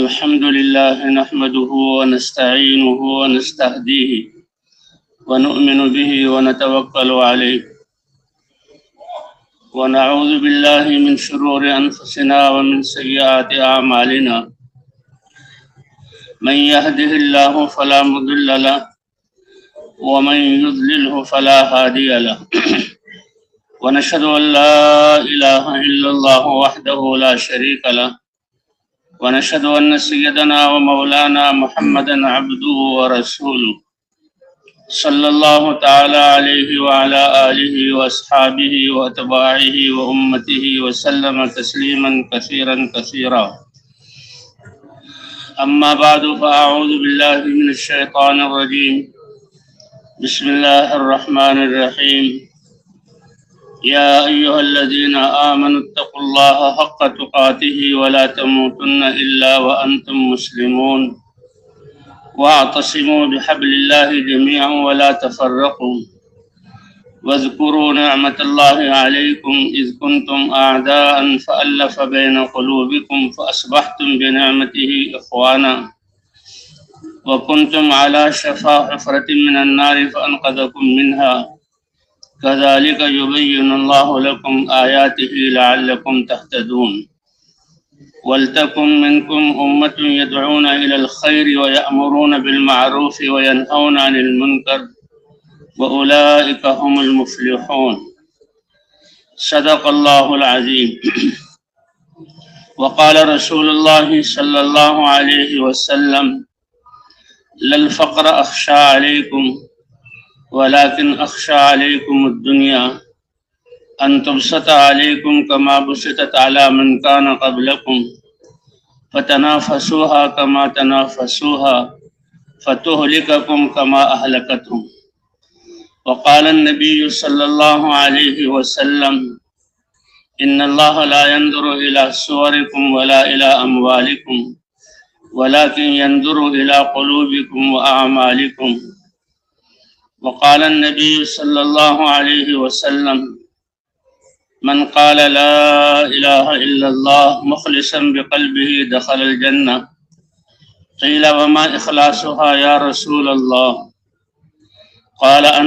الحمد لله نحمده ونستعينه ونستهديه ونؤمن به ونتوكل عليه ونعوذ بالله من شرور أنفسنا ومن سيئات أعمالنا من يهده الله فلا مضل له ومن يضلله فلا هادي له ونشهد أن لا إله إلا الله وحده لا شريك له ونشهد أن سيدنا ومولانا محمدا عبده ورسوله صلى الله تعالى عليه وعلى آله وأصحابه وأتباعه وأمته وسلم تسليما كثيرا كثيرا. أما بعد فأعوذ بالله من الشيطان الرجيم. بسم الله الرحمن الرحيم. يا أيها الذين آمنوا اتقوا الله حق تقاته ولا تموتن إلا وأنتم مسلمون واعتصموا بحبل الله جميعا ولا تفرقوا واذكروا نعمة الله عليكم إذ كنتم أعداء فألف بين قلوبكم فأصبحتم بنعمته إخوانا وكنتم على شفا حفرة من النار فأنقذكم منها كذلك يبين الله لكم آياته لعلكم تهتدون. ولتكن منكم أمة يدعون إلى الخير ويأمرون بالمعروف وينهون عن المنكر وأولئك هم المفلحون. صدق الله العظيم. وقال رسول الله صلى الله عليه وسلم: لا الفقر أخشى عليكم ولكن أخشى عليكم الدنيا أن تبسط عليكم كما بسطت على من كان قبلكم فتنافسوها كما تنافسوها فتهلككم كما أهلكتهم. وقال النبي صلى الله عليه وسلم: إن الله لا ينظر إلى صوركم ولا إلى أموالكم ولكن ينظر إلى قلوبكم وأعمالكم. وقال النبي صلى الله عليه وسلم: من قال لا إله إلا الله مخلصا بقلبه دخل الجنة. قيل: وما إخلاصها يا رسول الله؟ قال: أن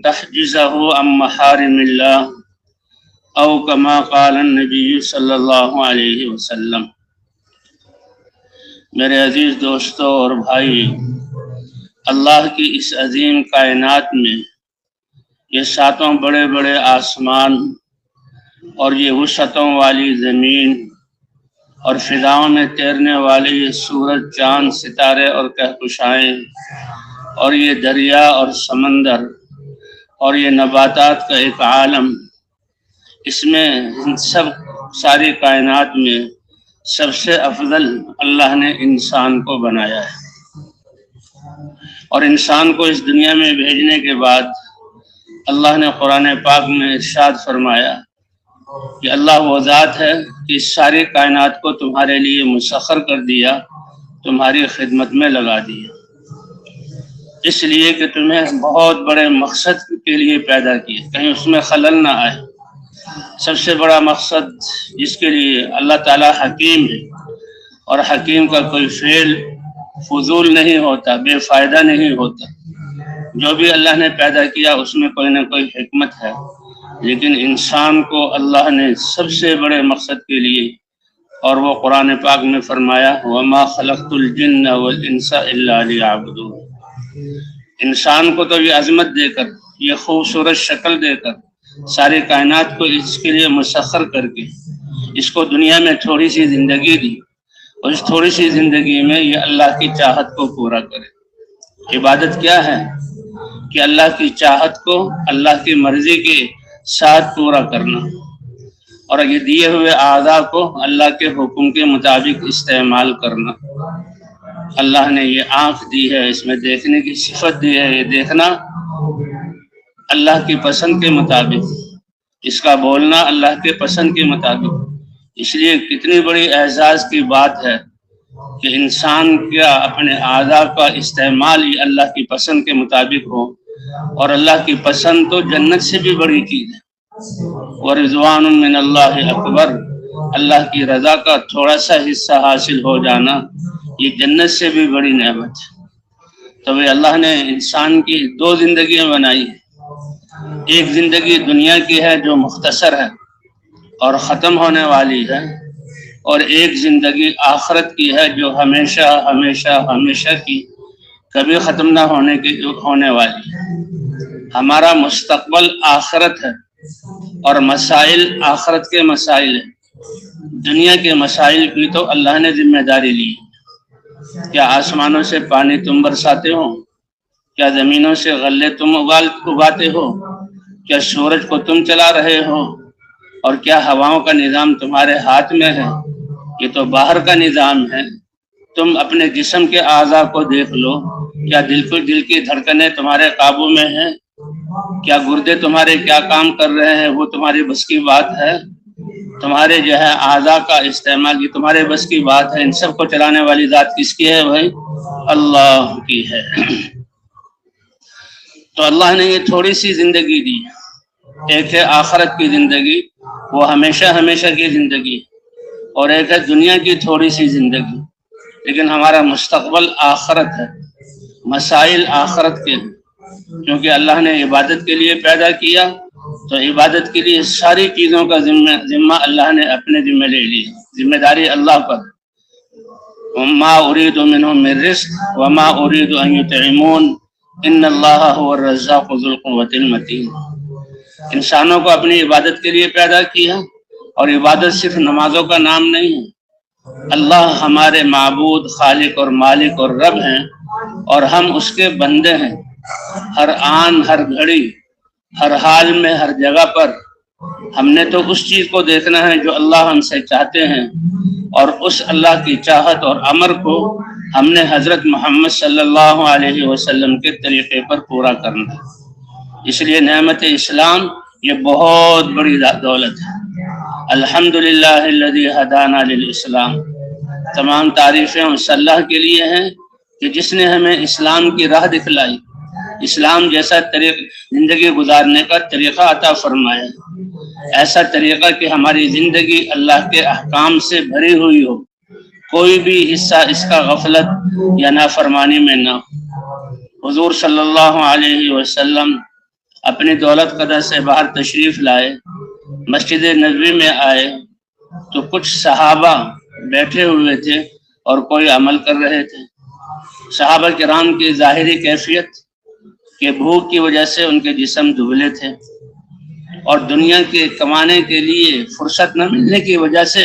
تحجزه عن محارم الله، أو كما قال النبي صلى الله عليه وسلم. میرے عزیز دوستوں اور بھائی، اللہ کی اس عظیم کائنات میں یہ ساتوں بڑے بڑے آسمان اور یہ وسعتوں والی زمین اور فضاؤں میں تیرنے والے یہ سورج، چاند، ستارے اور کہکشائیں اور یہ دریا اور سمندر اور یہ نباتات کا ایک عالم، اس میں سب ساری کائنات میں سب سے افضل اللہ نے انسان کو بنایا ہے. اور انسان کو اس دنیا میں بھیجنے کے بعد اللہ نے قرآن پاک میں ارشاد فرمایا کہ اللہ وہ ذات ہے کہ اس ساری کائنات کو تمہارے لیے مسخر کر دیا، تمہاری خدمت میں لگا دیا، اس لیے کہ تمہیں بہت بڑے مقصد کے لیے پیدا کیا، کہیں اس میں خلل نہ آئے. سب سے بڑا مقصد جس کے لیے اللہ تعالیٰ حکیم ہے، اور حکیم کا کوئی فعل فضول نہیں ہوتا، بے فائدہ نہیں ہوتا. جو بھی اللہ نے پیدا کیا اس میں کوئی نہ کوئی حکمت ہے، لیکن انسان کو اللہ نے سب سے بڑے مقصد کے لیے، اور وہ قرآن پاک میں فرمایا: وَمَا خَلَقْتُ الْجِنَّ وَالْإِنسَ إِلَّا لِيَعْبُدُونِ. انسان کو تو یہ عظمت دے کر، یہ خوبصورت شکل دے کر، ساری کائنات کو اس کے لیے مسخر کر کے اس کو دنیا میں تھوڑی سی زندگی دی، اور اس تھوڑی سی زندگی میں یہ اللہ کی چاہت کو پورا کرے. عبادت کیا ہے؟ کہ اللہ کی چاہت کو اللہ کی مرضی کے ساتھ پورا کرنا، اور یہ دیے ہوئے اعضاء کو اللہ کے حکم کے مطابق استعمال کرنا. اللہ نے یہ آنکھ دی ہے، اس میں دیکھنے کی صفت دی ہے، یہ دیکھنا اللہ کی پسند کے مطابق، اس کا بولنا اللہ کے پسند کے مطابق. اس لیے کتنی بڑی اعزاز کی بات ہے کہ انسان کا اپنے اعضاء کا استعمال ہی اللہ کی پسند کے مطابق ہو، اور اللہ کی پسند تو جنت سے بھی بڑی چیز ہے. ورضوان من اللہ اکبر، اللہ کی رضا کا تھوڑا سا حصہ حاصل ہو جانا یہ جنت سے بھی بڑی نعمت ہے۔ تو اللہ نے انسان کی دو زندگیاں بنائی ہیں، ایک زندگی دنیا کی ہے جو مختصر ہے اور ختم ہونے والی ہے، اور ایک زندگی آخرت کی ہے جو ہمیشہ ہمیشہ ہمیشہ کی کبھی ختم نہ ہونے والی ہے۔ ہمارا مستقبل آخرت ہے اور مسائل آخرت کے مسائل ہیں۔ دنیا کے مسائل کی تو اللہ نے ذمہ داری لی۔ کیا آسمانوں سے پانی تم برساتے ہو؟ کیا زمینوں سے غلے تم اگاتے ہو؟ کیا سورج کو تم چلا رہے ہو؟ اور کیا ہواؤں کا نظام تمہارے ہاتھ میں ہے؟ یہ تو باہر کا نظام ہے۔ تم اپنے جسم کے اعضاء کو دیکھ لو، کیا دل کی دھڑکنیں تمہارے قابو میں ہیں؟ کیا گردے تمہارے کیا کام کر رہے ہیں وہ تمہاری بس کی بات ہے؟ تمہارے جو ہے اعضاء کا استعمال یہ تمہارے بس کی بات ہے؟ ان سب کو چلانے والی ذات کس کی ہے بھائی؟ اللہ کی ہے۔ تو اللہ نے یہ تھوڑی سی زندگی دی، ایک ہے آخرت کی زندگی، وہ ہمیشہ ہمیشہ کی زندگی، اور ایک ہے دنیا کی تھوڑی سی زندگی، لیکن ہمارا مستقبل آخرت ہے، مسائل آخرت کے ہیں، کیونکہ اللہ نے عبادت کے لیے پیدا کیا تو عبادت کے لیے ساری چیزوں کا ذمہ اللہ نے اپنے ذمہ لے لی، ذمہ داری اللہ پر۔ ما اريد منهم من رزق وما اريد ان يطعمون ان اللہ هو الرزاق ذو القوة المتین۔ انسانوں کو اپنی عبادت کے لیے پیدا کیا، اور عبادت صرف نمازوں کا نام نہیں ہے۔ اللہ ہمارے معبود، خالق اور مالک اور رب ہیں، اور ہم اس کے بندے ہیں۔ ہر آن، ہر گھڑی، ہر حال میں، ہر جگہ پر ہم نے تو اس چیز کو دیکھنا ہے جو اللہ ہم سے چاہتے ہیں، اور اس اللہ کی چاہت اور امر کو ہم نے حضرت محمد صلی اللہ علیہ وسلم کے طریقے پر پورا کرنا ہے۔ اس لیے نعمت اسلام یہ بہت بڑی دولت ہے۔ الحمدللہ الذی ہدانا للاسلام۔ تمام تعریفیں اس اللہ کے لیے ہیں کہ جس نے ہمیں اسلام کی راہ دکھلائی، اسلام جیسا زندگی گزارنے کا طریقہ عطا فرمایا، ایسا طریقہ کہ ہماری زندگی اللہ کے احکام سے بھری ہوئی ہو، کوئی بھی حصہ اس کا غفلت یا نافرمانی میں نہ ہو۔ حضور صلی اللہ علیہ وسلم اپنی دولت قدر سے باہر تشریف لائے، مسجد نبوی میں آئے تو کچھ صحابہ بیٹھے ہوئے تھے اور کوئی عمل کر رہے تھے۔ صحابہ کرام کی ظاہری کیفیت کہ بھوک کی وجہ سے ان کے جسم دبلے تھے، اور دنیا کے کمانے کے لیے فرصت نہ ملنے کی وجہ سے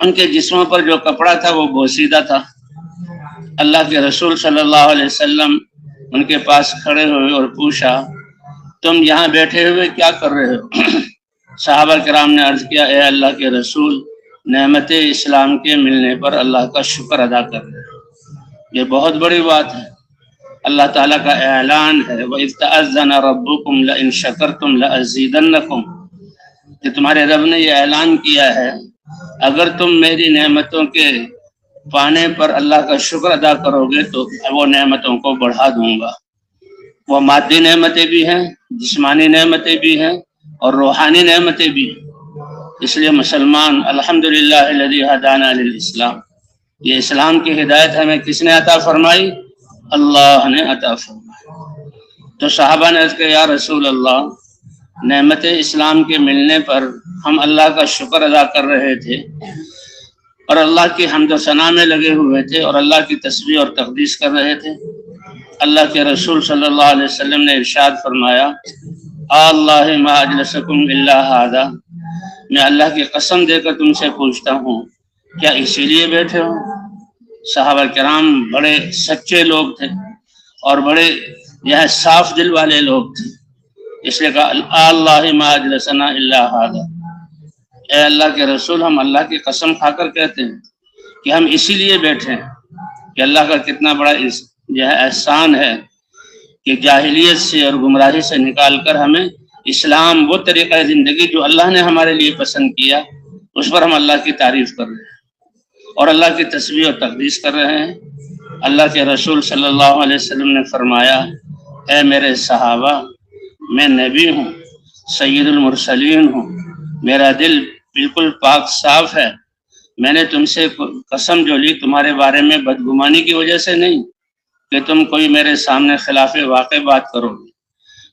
ان کے جسموں پر جو کپڑا تھا وہ بوسیدہ تھا۔ اللہ کے رسول صلی اللہ علیہ وسلم ان کے پاس کھڑے ہوئے اور پوچھا، تم یہاں بیٹھے ہوئے کیا کر رہے ہو؟ صحابہ کرام نے عرض کیا، اے اللہ کے رسول، نعمت اسلام کے ملنے پر اللہ کا شکر ادا کر رہے ہیں۔ یہ بہت بڑی بات ہے۔ اللہ تعالیٰ کا اعلان ہے، وَإِذْ تَأَذَّنَ رَبُّكُمْ لَئِن شَكَرْتُمْ لَأَزِيدَنَّكُمْ، کہ تمہارے رب نے یہ اعلان کیا ہے اگر تم میری نعمتوں کے پانے پر اللہ کا شکر ادا کرو گے تو وہ نعمتوں کو بڑھا دوں گا۔ وہ مادی نعمتیں بھی ہیں، جسمانی نعمتیں بھی ہیں، اور روحانی نعمتیں بھی ہیں۔ اس لیے مسلمان الحمدللہ الذی ہدانا للاسلام، یہ اسلام کی ہدایت ہمیں کس نے عطا فرمائی؟ اللہ نے عطا فرمائی۔ تو صحابہ نے عرض کیا، یا رسول اللہ، نعمت اسلام کے ملنے پر ہم اللہ کا شکر ادا کر رہے تھے اور اللہ کی حمد و ثنا میں لگے ہوئے تھے اور اللہ کی تسبیح اور تقدیس کر رہے تھے۔ اللہ کے رسول صلی اللہ علیہ وسلم نے ارشاد فرمایا، اللہ ما اجلسکم الا ھذا، میں اللہ کی قسم دے کر تم سے پوچھتا ہوں کیا اسی لیے بیٹھے ہو؟ صحابہ کرام بڑے سچے لوگ تھے اور بڑے صاف دل والے لوگ تھے، اس لیے کہا اللہ ما اجلسنا الا ھذا، اے اللہ کے رسول ہم اللہ کی قسم کھا کر کہتے ہیں کہ ہم اسی لیے بیٹھے ہیں۔ کہ اللہ کا کتنا بڑا احسان ہے کہ جاہلیت سے اور گمراہی سے نکال کر ہمیں اسلام، وہ طریقہ زندگی جو اللہ نے ہمارے لیے پسند کیا، اس پر ہم اللہ کی تعریف کر رہے ہیں اور اللہ کی تسبیح اور تقدیس کر رہے ہیں۔ اللہ کے رسول صلی اللہ علیہ وسلم نے فرمایا، اے میرے صحابہ، میں نبی ہوں، سید المرسلین ہوں، میرا دل بالکل پاک صاف ہے. میں نے تم سے قسم جو لی تمہارے بارے میں بدگمانی کی وجہ سے نہیں کہ تم کوئی میرے سامنے خلاف واقع بات کرو گے،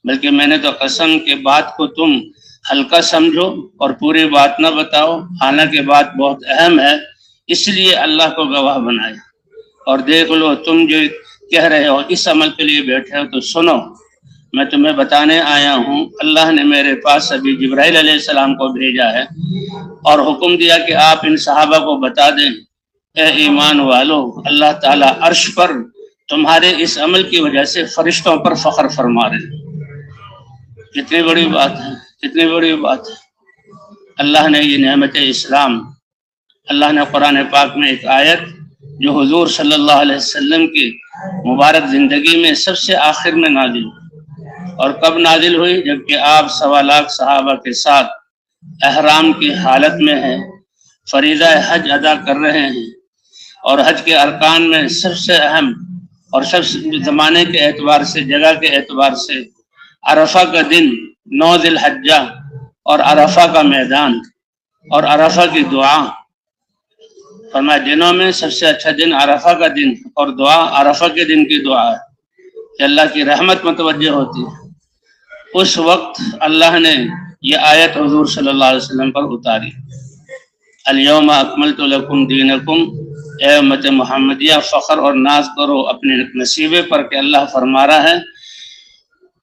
بلکہ میں نے تو قسم کہ بات کو تم ہلکا سمجھو اور پوری بات نہ بتاؤ، حالانکہ بات بہت اہم ہے، اس لیے اللہ کو گواہ بنایا. اور دیکھ لو تم جو کہہ رہے ہو اس عمل کے لیے بیٹھے ہو تو سنو، میں تمہیں بتانے آیا ہوں اللہ نے میرے پاس ابھی جبرائیل علیہ السلام کو بھیجا ہے اور حکم دیا کہ آپ ان صحابہ کو بتا دیں اے ایمان والو، اللہ تعالیٰ عرش پر تمہارے اس عمل کی وجہ سے فرشتوں پر فخر فرما رہے ہیں. کتنی بڑی بات ہے، کتنی بڑی بات ہے. اللہ نے یہ نعمت اسلام، اللہ نے قرآن پاک میں ایک آیت جو حضور صلی اللہ علیہ وسلم کی مبارک زندگی میں سب سے آخر میں نازل ہوئی. اور کب نازل ہوئی؟ جبکہ آپ 1.25 لاکھ صحابہ کے ساتھ احرام کی حالت میں ہیں، فریضہ حج ادا کر رہے ہیں، اور حج کے ارکان میں سب سے اہم اور سب سے زمانے کے اعتبار سے، جگہ کے اعتبار سے عرفہ کا دن 9 ذی الحجہ اور عرفہ کا میدان اور عرفہ کی دعا. فرمایا دنوں میں سب سے اچھا دن عرفہ کا دن اور دعا عرفہ کے دن کی دعا ہے کہ اللہ کی رحمت متوجہ ہوتی ہے. اس وقت اللہ نے یہ آیت حضور صلی اللہ علیہ وسلم پر اتاری، الیوم اکملت لکم دینکم. اے امت محمدیہ فخر اور ناز کرو اپنے نصیبے پر کہ اللہ فرما رہا ہے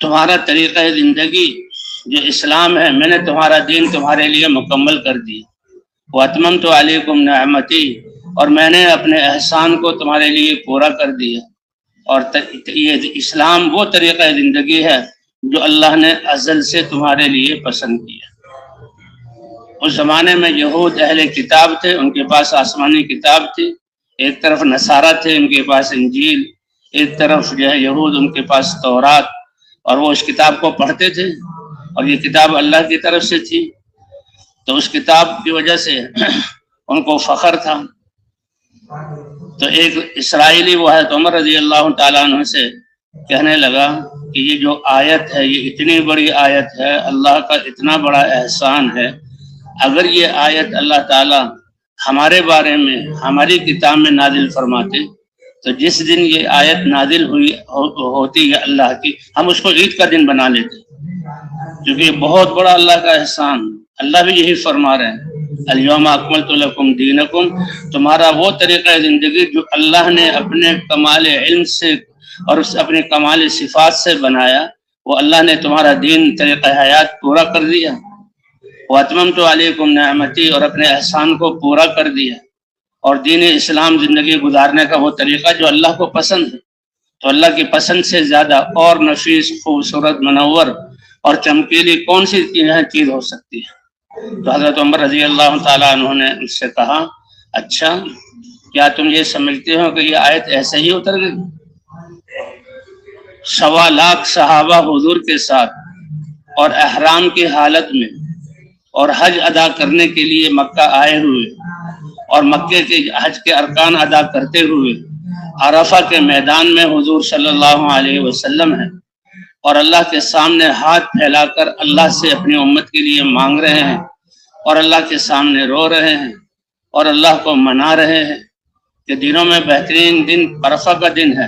تمہارا طریقہ زندگی جو اسلام ہے میں نے تمہارا دین تمہارے لیے مکمل کر دی. واتممت علیکم نعمتی، اور میں نے اپنے احسان کو تمہارے لیے پورا کر دیا. اور یہ اسلام وہ طریقہ زندگی ہے جو اللہ نے ازل سے تمہارے لیے پسند کیا. اس زمانے میں یہود اہل کتاب تھے، ان کے پاس آسمانی کتاب تھی، ایک طرف نصارہ تھے ان کے پاس انجیل، ایک طرف جو ہے یہود ان کے پاس تورات، اور وہ اس کتاب کو پڑھتے تھے اور یہ کتاب اللہ کی طرف سے تھی. تو اس کتاب کی وجہ سے ان کو فخر تھا. تو ایک اسرائیلی وہ حضرت عمر رضی اللہ تعالیٰ عنہ سے کہنے لگا کہ یہ جو آیت ہے یہ اتنی بڑی آیت ہے، اللہ کا اتنا بڑا احسان ہے، اگر یہ آیت اللہ تعالیٰ ہمارے بارے میں ہماری کتاب میں نازل فرماتے تو جس دن یہ آیت نازل ہوتی ہے اللہ کی، ہم اس کو عید کا دن بنا لیتے، کیونکہ یہ بہت بڑا اللہ کا احسان. اللہ بھی یہی فرما رہے ہیں الیوم اکملت لکم دینکم، تمہارا وہ طریقہ زندگی جو اللہ نے اپنے کمال علم سے اور اپنے کمال صفات سے بنایا، وہ اللہ نے تمہارا دین طریقہ حیات پورا کر دیا. واتممت علیکم نعمتی، اور اپنے احسان کو پورا کر دیا. اور دین اسلام زندگی گزارنے کا وہ طریقہ جو اللہ کو پسند ہے. تو اللہ کی پسند سے زیادہ اور نفیس، خوبصورت، منور اور چمکیلی کون سی چیز ہو سکتی ہے؟ تو حضرت عمر رضی اللہ تعالیٰ عنہ نے اس سے کہا اچھا کیا تم یہ سمجھتے ہو کہ یہ آیت ایسے ہی اتر گئی؟ 1.25 لاکھ صحابہ حضور کے ساتھ اور احرام کی حالت میں اور حج ادا کرنے کے لیے مکہ آئے ہوئے اور مکے کے حج کے ارکان ادا کرتے ہوئے عرفہ کے میدان میں حضور صلی اللہ علیہ وسلم ہیں اور اللہ کے سامنے ہاتھ پھیلا کر اللہ سے اپنی امت کے لیے مانگ رہے ہیں اور اللہ کے سامنے رو رہے ہیں اور اللہ کو منا رہے ہیں کہ دنوں میں بہترین دن عرفہ کا دن ہے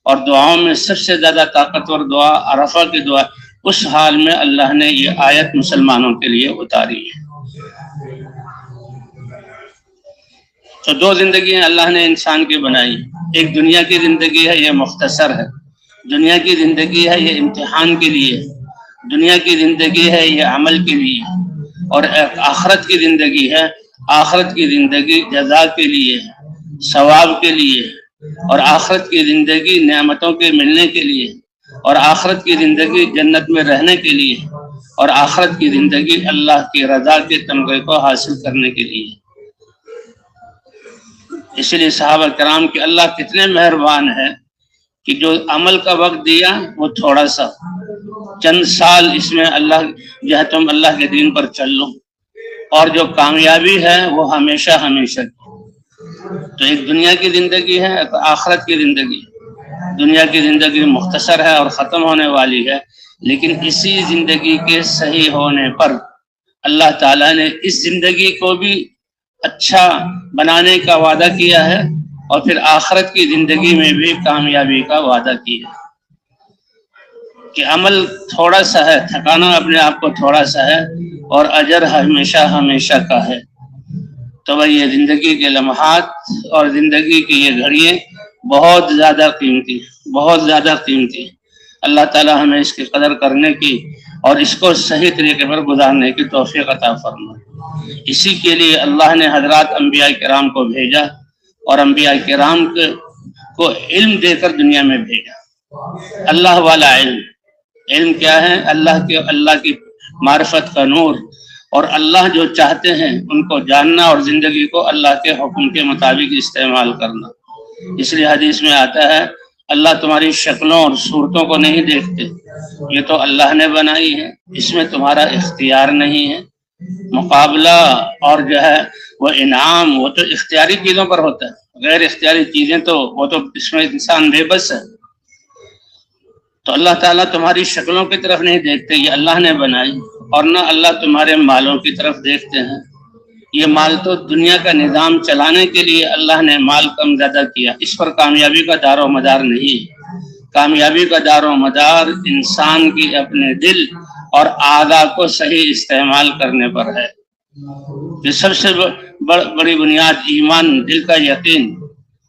اور دعاؤں میں سب سے زیادہ طاقتور دعا عرفہ کی دعا. اس حال میں اللہ نے یہ آیت مسلمانوں کے لیے اتاری ہے. تو 2 زندگیاں اللہ نے انسان کی بنائی. ایک دنیا کی زندگی ہے، یہ مختصر ہے. دنیا کی زندگی ہے یہ امتحان کے لیے، دنیا کی زندگی ہے یہ عمل کے لیے، اور آخرت کی زندگی ہے، آخرت کی زندگی جزا کے لیے، ثواب کے لیے، اور آخرت کی زندگی نعمتوں کے ملنے کے لیے، اور آخرت کی زندگی جنت میں رہنے کے لیے، اور آخرت کی زندگی اللہ کی رضا کے تمغے کو حاصل کرنے کے لیے. اس لیے صحابہ کرام کہ اللہ کتنے مہربان ہے کہ جو عمل کا وقت دیا وہ تھوڑا سا، چند سال اس میں اللہ جو ہے تم اللہ کے دین پر چل لو، اور جو کامیابی ہے وہ ہمیشہ ہمیشہ کی. تو ایک دنیا کی زندگی ہے، ایک آخرت کی زندگی. دنیا کی زندگی مختصر ہے اور ختم ہونے والی ہے، لیکن اسی زندگی کے صحیح ہونے پر اللہ تعالیٰ نے اس زندگی کو بھی اچھا بنانے کا وعدہ کیا ہے اور پھر آخرت کی زندگی میں بھی کامیابی کا وعدہ کیا ہے کہ عمل تھوڑا سا ہے، تھکانا اپنے آپ کو تھوڑا سا ہے اور اجر ہمیشہ ہمیشہ کا ہے۔ تو بھائی یہ زندگی کے لمحات اور زندگی کی یہ گھڑیاں بہت زیادہ قیمتی، بہت زیادہ قیمتی۔ اللہ تعالیٰ ہمیں اس کی قدر کرنے کی اور اس کو صحیح طریقے پر گزارنے کی توفیق عطا فرمائے۔ اسی کے لیے اللہ نے حضرات انبیاء کرام کو بھیجا اور انبیاء کرام کو علم دے کر دنیا میں بھیجا۔ اللہ والا علم، علم کیا ہے؟ اللہ کی معرفت کا نور، اور اللہ جو چاہتے ہیں ان کو جاننا اور زندگی کو اللہ کے حکم کے مطابق استعمال کرنا۔ اس لیے حدیث میں آتا ہے اللہ تمہاری شکلوں اور صورتوں کو نہیں دیکھتے، یہ تو اللہ نے بنائی ہے، اس میں تمہارا اختیار نہیں ہے۔ مقابلہ اور جو ہے وہ انعام وہ تو اختیاری چیزوں پر ہوتا ہے، غیر اختیاری چیزیں تو وہ تو اس میں انسان بے بس ہے۔ تو اللہ تعالیٰ تمہاری شکلوں کی طرف نہیں دیکھتے، یہ اللہ نے بنائی، اور نہ اللہ تمہارے مالوں کی طرف دیکھتے ہیں۔ یہ مال تو دنیا کا نظام چلانے کے لیے اللہ نے مال کم زیادہ کیا، اس پر کامیابی کا دار و مدار نہیں۔ کامیابی کا دار و مدار انسان کی اپنے دل اور اعضاء کو صحیح استعمال کرنے پر ہے۔ یہ سب سے بڑی بنیاد ایمان، دل کا یقین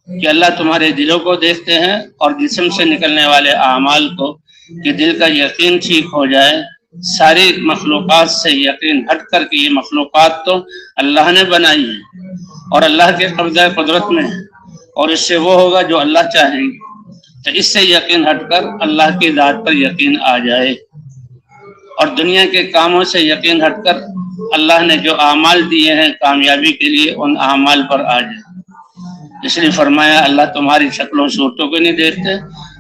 کہ اللہ تمہارے دلوں کو دیکھتے ہیں، اور جسم سے نکلنے والے اعمال کو، کہ دل کا یقین ٹھیک ہو جائے۔ ساری مخلوقات سے یقین ہٹ کر کے یہ مخلوقات تو اللہ نے بنائی ہے اور اللہ کے قبضہ قدرت میں ہے، اور اس سے وہ ہوگا جو اللہ چاہیں گے۔ تو اس سے یقین ہٹ کر اللہ کی ذات پر یقین آ جائے، اور دنیا کے کاموں سے یقین ہٹ کر اللہ نے جو اعمال دیے ہیں کامیابی کے لیے ان اعمال پر آ جائے۔ اس لیے فرمایا اللہ تمہاری شکلوں صورتوں کو نہیں دیکھتے،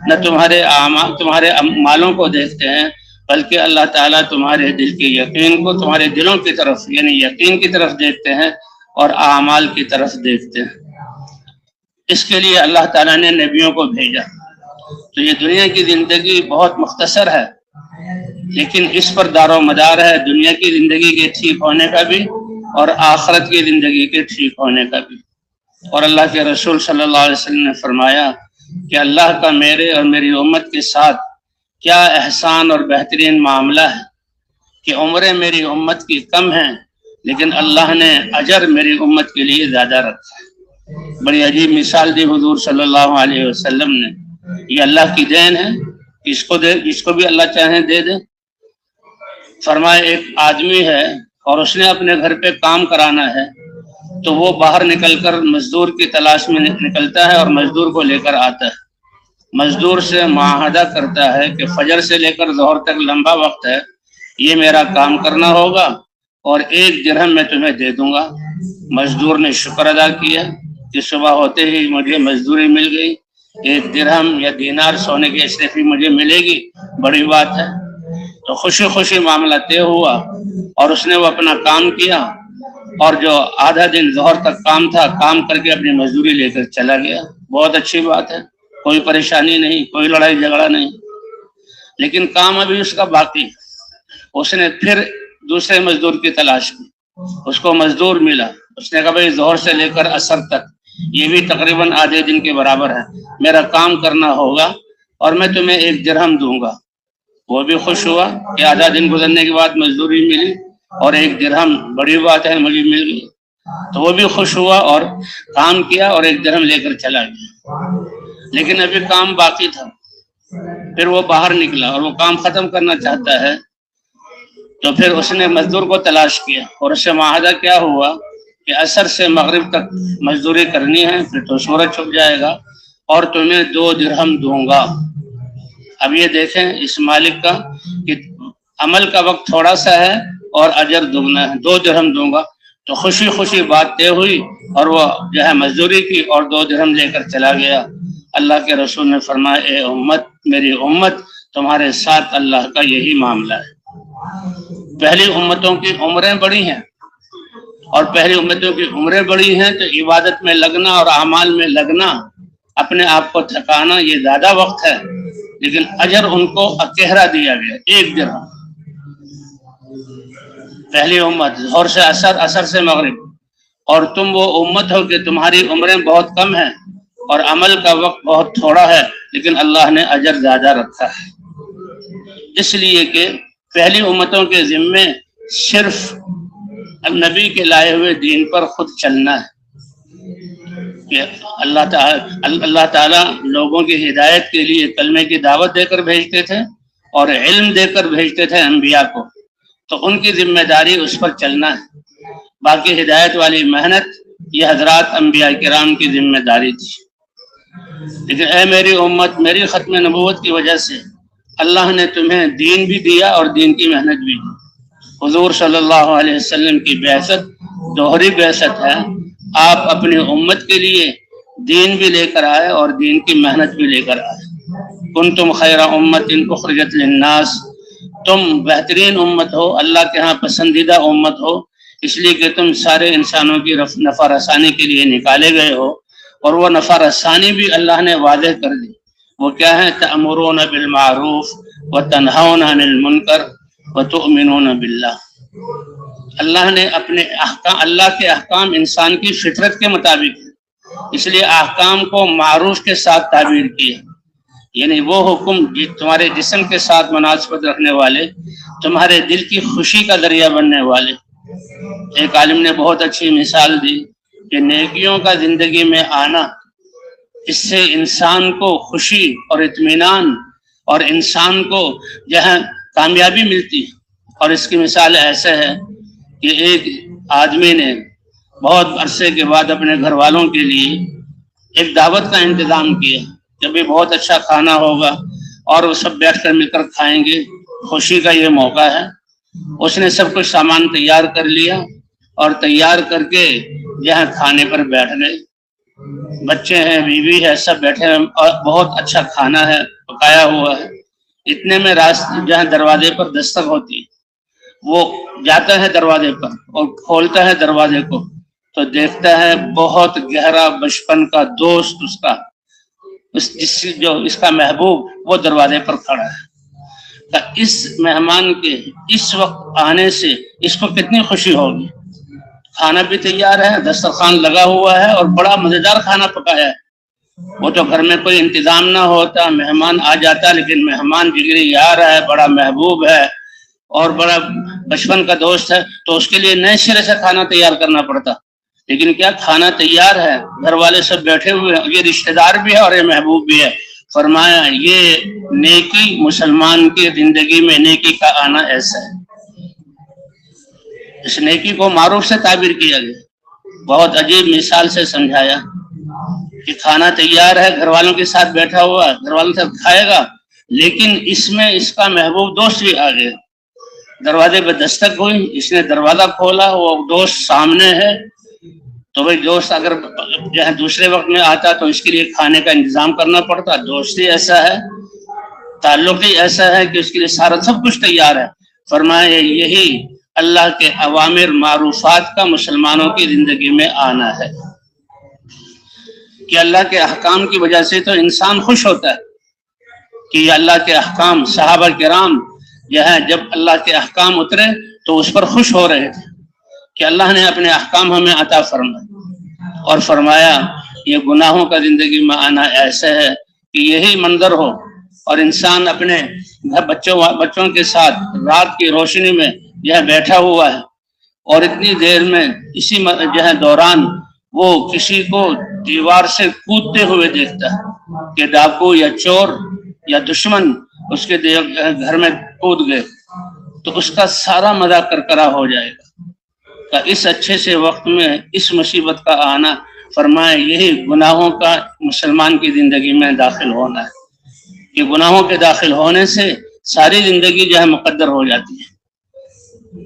نہ تمہارے مالوں کو دیکھتے ہیں، بلکہ اللہ تعالیٰ تمہارے دل کے یقین کو، تمہارے دلوں کی طرف یعنی یقین کی طرف دیکھتے ہیں اور اعمال کی طرف دیکھتے ہیں۔ اس کے لیے اللہ تعالیٰ نے نبیوں کو بھیجا۔ تو یہ دنیا کی زندگی بہت مختصر ہے، لیکن اس پر دار و مدار ہے دنیا کی زندگی کے ٹھیک ہونے کا بھی اور آخرت کی زندگی کے ٹھیک ہونے کا بھی۔ اور اللہ کے رسول صلی اللہ علیہ وسلم نے فرمایا کہ اللہ کا میرے اور میری امت کے ساتھ کیا احسان اور بہترین معاملہ ہے کہ عمریں میری امت کی کم ہیں، لیکن اللہ نے اجر میری امت کے لیے زیادہ رکھا ہے۔ بڑی عجیب مثال دی حضور صلی اللہ علیہ وسلم نے۔ یہ اللہ کی دین ہے، جس کو بھی اللہ چاہیں دے دے۔ فرمایا ایک آدمی ہے اور اس نے اپنے گھر پہ کام کرانا ہے، تو وہ باہر نکل کر مزدور کی تلاش میں نکلتا ہے اور مزدور کو لے کر آتا ہے۔ مزدور سے معاہدہ کرتا ہے کہ فجر سے لے کر ظہر تک لمبا وقت ہے، یہ میرا کام کرنا ہوگا اور 1 درہم میں تمہیں دے دوں گا۔ مزدور نے شکر ادا کیا کہ صبح ہوتے ہی مجھے مزدوری مل گئی، 1 درہم یا دینار سونے کی اشرفی مجھے ملے گی، بڑی بات ہے۔ تو خوشی خوشی معاملہ طے ہوا اور اس نے وہ اپنا کام کیا، اور جو آدھا دن ظہر تک کام تھا کام کر کے اپنی مزدوری لے کر چلا گیا۔ بہت اچھی بات ہے، کوئی پریشانی نہیں، کوئی لڑائی جھگڑا نہیں، لیکن کام ابھی اس کا باقی۔ اس نے پھر دوسرے مزدور کی تلاش کی، اس کو مزدور ملا، اس نے کہا بھائی ظہر سے لے کر عصر تک یہ بھی تقریباً آدھے دن کے برابر ہے، میرا کام کرنا ہوگا اور میں تمہیں 1 درہم دوں گا۔ وہ بھی خوش ہوا کہ آدھا دن گزرنے کے بعد مزدوری ملی اور 1 درہم بڑی بات ہے مجھے مل گئی۔ تو وہ بھی خوش ہوا اور کام کیا اور 1 درہم لے کر چلا گیا، لیکن ابھی کام باقی تھا۔ پھر وہ باہر نکلا اور وہ کام ختم کرنا چاہتا ہے، تو پھر اس نے مزدور کو تلاش کیا اور اس سے معاہدہ کیا ہوا کہ عصر سے مغرب تک مزدوری کرنی ہے، پھر تو سورج چھپ جائے گا اور تمہیں 2 درہم دوں گا۔ اب یہ دیکھیں اس مالک کا کہ عمل کا وقت تھوڑا سا ہے اور اجر دگنا ہے، 2 درہم دوں گا۔ تو خوشی خوشی بات طے ہوئی اور وہ جو ہے مزدوری کی اور 2 درہم لے کر چلا گیا۔ اللہ کے رسول نے فرمایا اے امت، میری امت، تمہارے ساتھ اللہ کا یہی معاملہ ہے۔ پہلی امتوں کی عمریں بڑی ہیں، اور پہلی امتوں کی عمریں بڑی ہیں تو عبادت میں لگنا اور اعمال میں لگنا، اپنے آپ کو تھکانا، یہ زیادہ وقت ہے، لیکن اجر ان کو اکہرا دیا گیا، 1 درہم۔ پہلی امت ظہر سے عصر، عصر سے مغرب، اور تم وہ امت ہو کہ تمہاری عمریں بہت کم ہیں اور عمل کا وقت بہت تھوڑا ہے، لیکن اللہ نے اجر زیادہ رکھا ہے۔ اس لیے کہ پہلی امتوں کے ذمے صرف نبی کے لائے ہوئے دین پر خود چلنا ہے کہ اللہ تعالیٰ لوگوں کی ہدایت کے لیے کلمے کی دعوت دے کر بھیجتے تھے اور علم دے کر بھیجتے تھے انبیاء کو، تو ان کی ذمہ داری اس پر چلنا ہے۔ باقی ہدایت والی محنت یہ حضرات انبیاء کرام کی ذمہ داری تھی۔ لیکن اے میری امت، میری ختم نبوت کی وجہ سے اللہ نے تمہیں دین بھی دیا اور دین کی محنت بھی دی۔ حضور صلی اللہ علیہ وسلم کی بعثت دوہری بعثت ہے، آپ اپنی امت کے لیے دین بھی لے کر آئے اور دین کی محنت بھی لے کر آئے۔ کنتم خیر امت اخرجت للناس، تم بہترین امت ہو، اللہ کے ہاں پسندیدہ امت ہو، اس لیے کہ تم سارے انسانوں کی نفع رسانی کے لیے نکالے گئے ہو، اور وہ نفع رسانی بھی اللہ نے واضح کر دی۔ وہ کیا ہے؟ تأمرون بالمعروف وتنہون عن المنکر وتؤمنون باللہ۔ اللہ نے اپنے احکام، اللہ کے احکام انسان کی فطرت کے مطابق ہے، اس لیے احکام کو معروف کے ساتھ تعبیر کی ہے، یعنی وہ حکم تمہارے جسم کے ساتھ مناسبت رکھنے والے، تمہارے دل کی خوشی کا ذریعہ بننے والے۔ ایک عالم نے بہت اچھی مثال دی کہ نیکیوں کا زندگی میں آنا، اس سے انسان کو خوشی اور اطمینان اور انسان کو جہاں کامیابی ملتی ہے۔ اور اس کی مثال ایسے ہے کہ ایک آدمی نے بہت عرصے کے بعد اپنے گھر والوں کے لیے ایک دعوت کا انتظام کیا، جب بھی بہت اچھا کھانا ہوگا اور وہ سب بیٹھ کر مل کر کھائیں گے، خوشی کا یہ موقع ہے۔ اس نے سب کچھ سامان تیار کر لیا اور تیار کر کے جہاں کھانے پر بیٹھ گئے، بچے ہیں، بیوی ہے، سب بیٹھے ہیں اور بہت اچھا کھانا ہے، پکایا ہوا ہے۔ اتنے میں راستے جہاں دروازے پر دستک ہوتی، وہ جاتا ہے دروازے پر اور کھولتا ہے دروازے کو، تو دیکھتا ہے بہت گہرا بچپن کا دوست اس کا، جو اس کا محبوب، وہ دروازے پر کھڑا ہے۔ اس مہمان کے اس وقت آنے سے اس کو کتنی خوشی ہوگی۔ کھانا بھی تیار ہے، دسترخوان لگا ہوا ہے اور بڑا مزیدار کھانا پکایا ہے۔ وہ تو گھر میں کوئی انتظام نہ ہوتا، مہمان آ جاتا، لیکن مہمان جگری یار ہے، بڑا محبوب ہے اور بڑا بچپن کا دوست ہے، تو اس کے لیے نئے سرے سے کھانا تیار کرنا پڑتا۔ لیکن کیا کھانا تیار ہے، گھر والے سب بیٹھے ہوئے ہیں، یہ رشتہ دار بھی ہے اور یہ محبوب بھی ہے۔ فرمایا یہ نیکی، مسلمان کی زندگی میں نیکی کا آنا ایسا ہے۔ اس نیکی کو معروف سے تعبیر کیا گیا، بہت عجیب مثال سے سمجھایا کہ کھانا تیار ہے، گھر والوں کے ساتھ بیٹھا ہوا، گھر والوں کے ساتھ کھائے گا، لیکن اس میں اس کا محبوب دوست بھی آ گیا۔ دروازے پہ دستک ہوئی، اس نے دروازہ کھولا، وہ دوست سامنے ہے، تو بھائی دوست اگر جہاں دوسرے وقت میں آتا تو اس کے لیے کھانے کا انتظام کرنا پڑتا۔ دوستی ایسا ہے، تعلق ہی ایسا ہے کہ اس کے لیے سارا سب کچھ تیار ہے۔ فرمایا یہی اللہ کے اوامر معروفات کا مسلمانوں کی زندگی میں آنا ہے کہ اللہ کے احکام کی وجہ سے تو انسان خوش ہوتا ہے کہ یہ اللہ کے احکام، صحابہ کرام جب اللہ کے احکام اترے تو اس پر خوش ہو رہے تھے کہ اللہ نے اپنے احکام ہمیں عطا فرمائے، اور فرمایا یہ گناہوں کا زندگی میں آنا ایسا ہے کہ یہی منظر ہو اور انسان اپنے گھر بچوں کے ساتھ رات کی روشنی میں بیٹھا ہوا ہے اور اتنی دیر میں اسی دوران وہ کسی کو دیوار سے کودتے ہوئے دیکھتا ہے کہ ڈاکو یا چور یا دشمن اس کے گھر میں کود گئے، تو اس کا سارا مزہ کرکرا ہو جائے گا۔ اس اچھے سے وقت میں اس مصیبت کا آنا، فرمائے یہی گناہوں کا مسلمان کی زندگی میں داخل ہونا ہے کہ گناہوں کے داخل ہونے سے ساری زندگی مقدر ہو جاتی ہے۔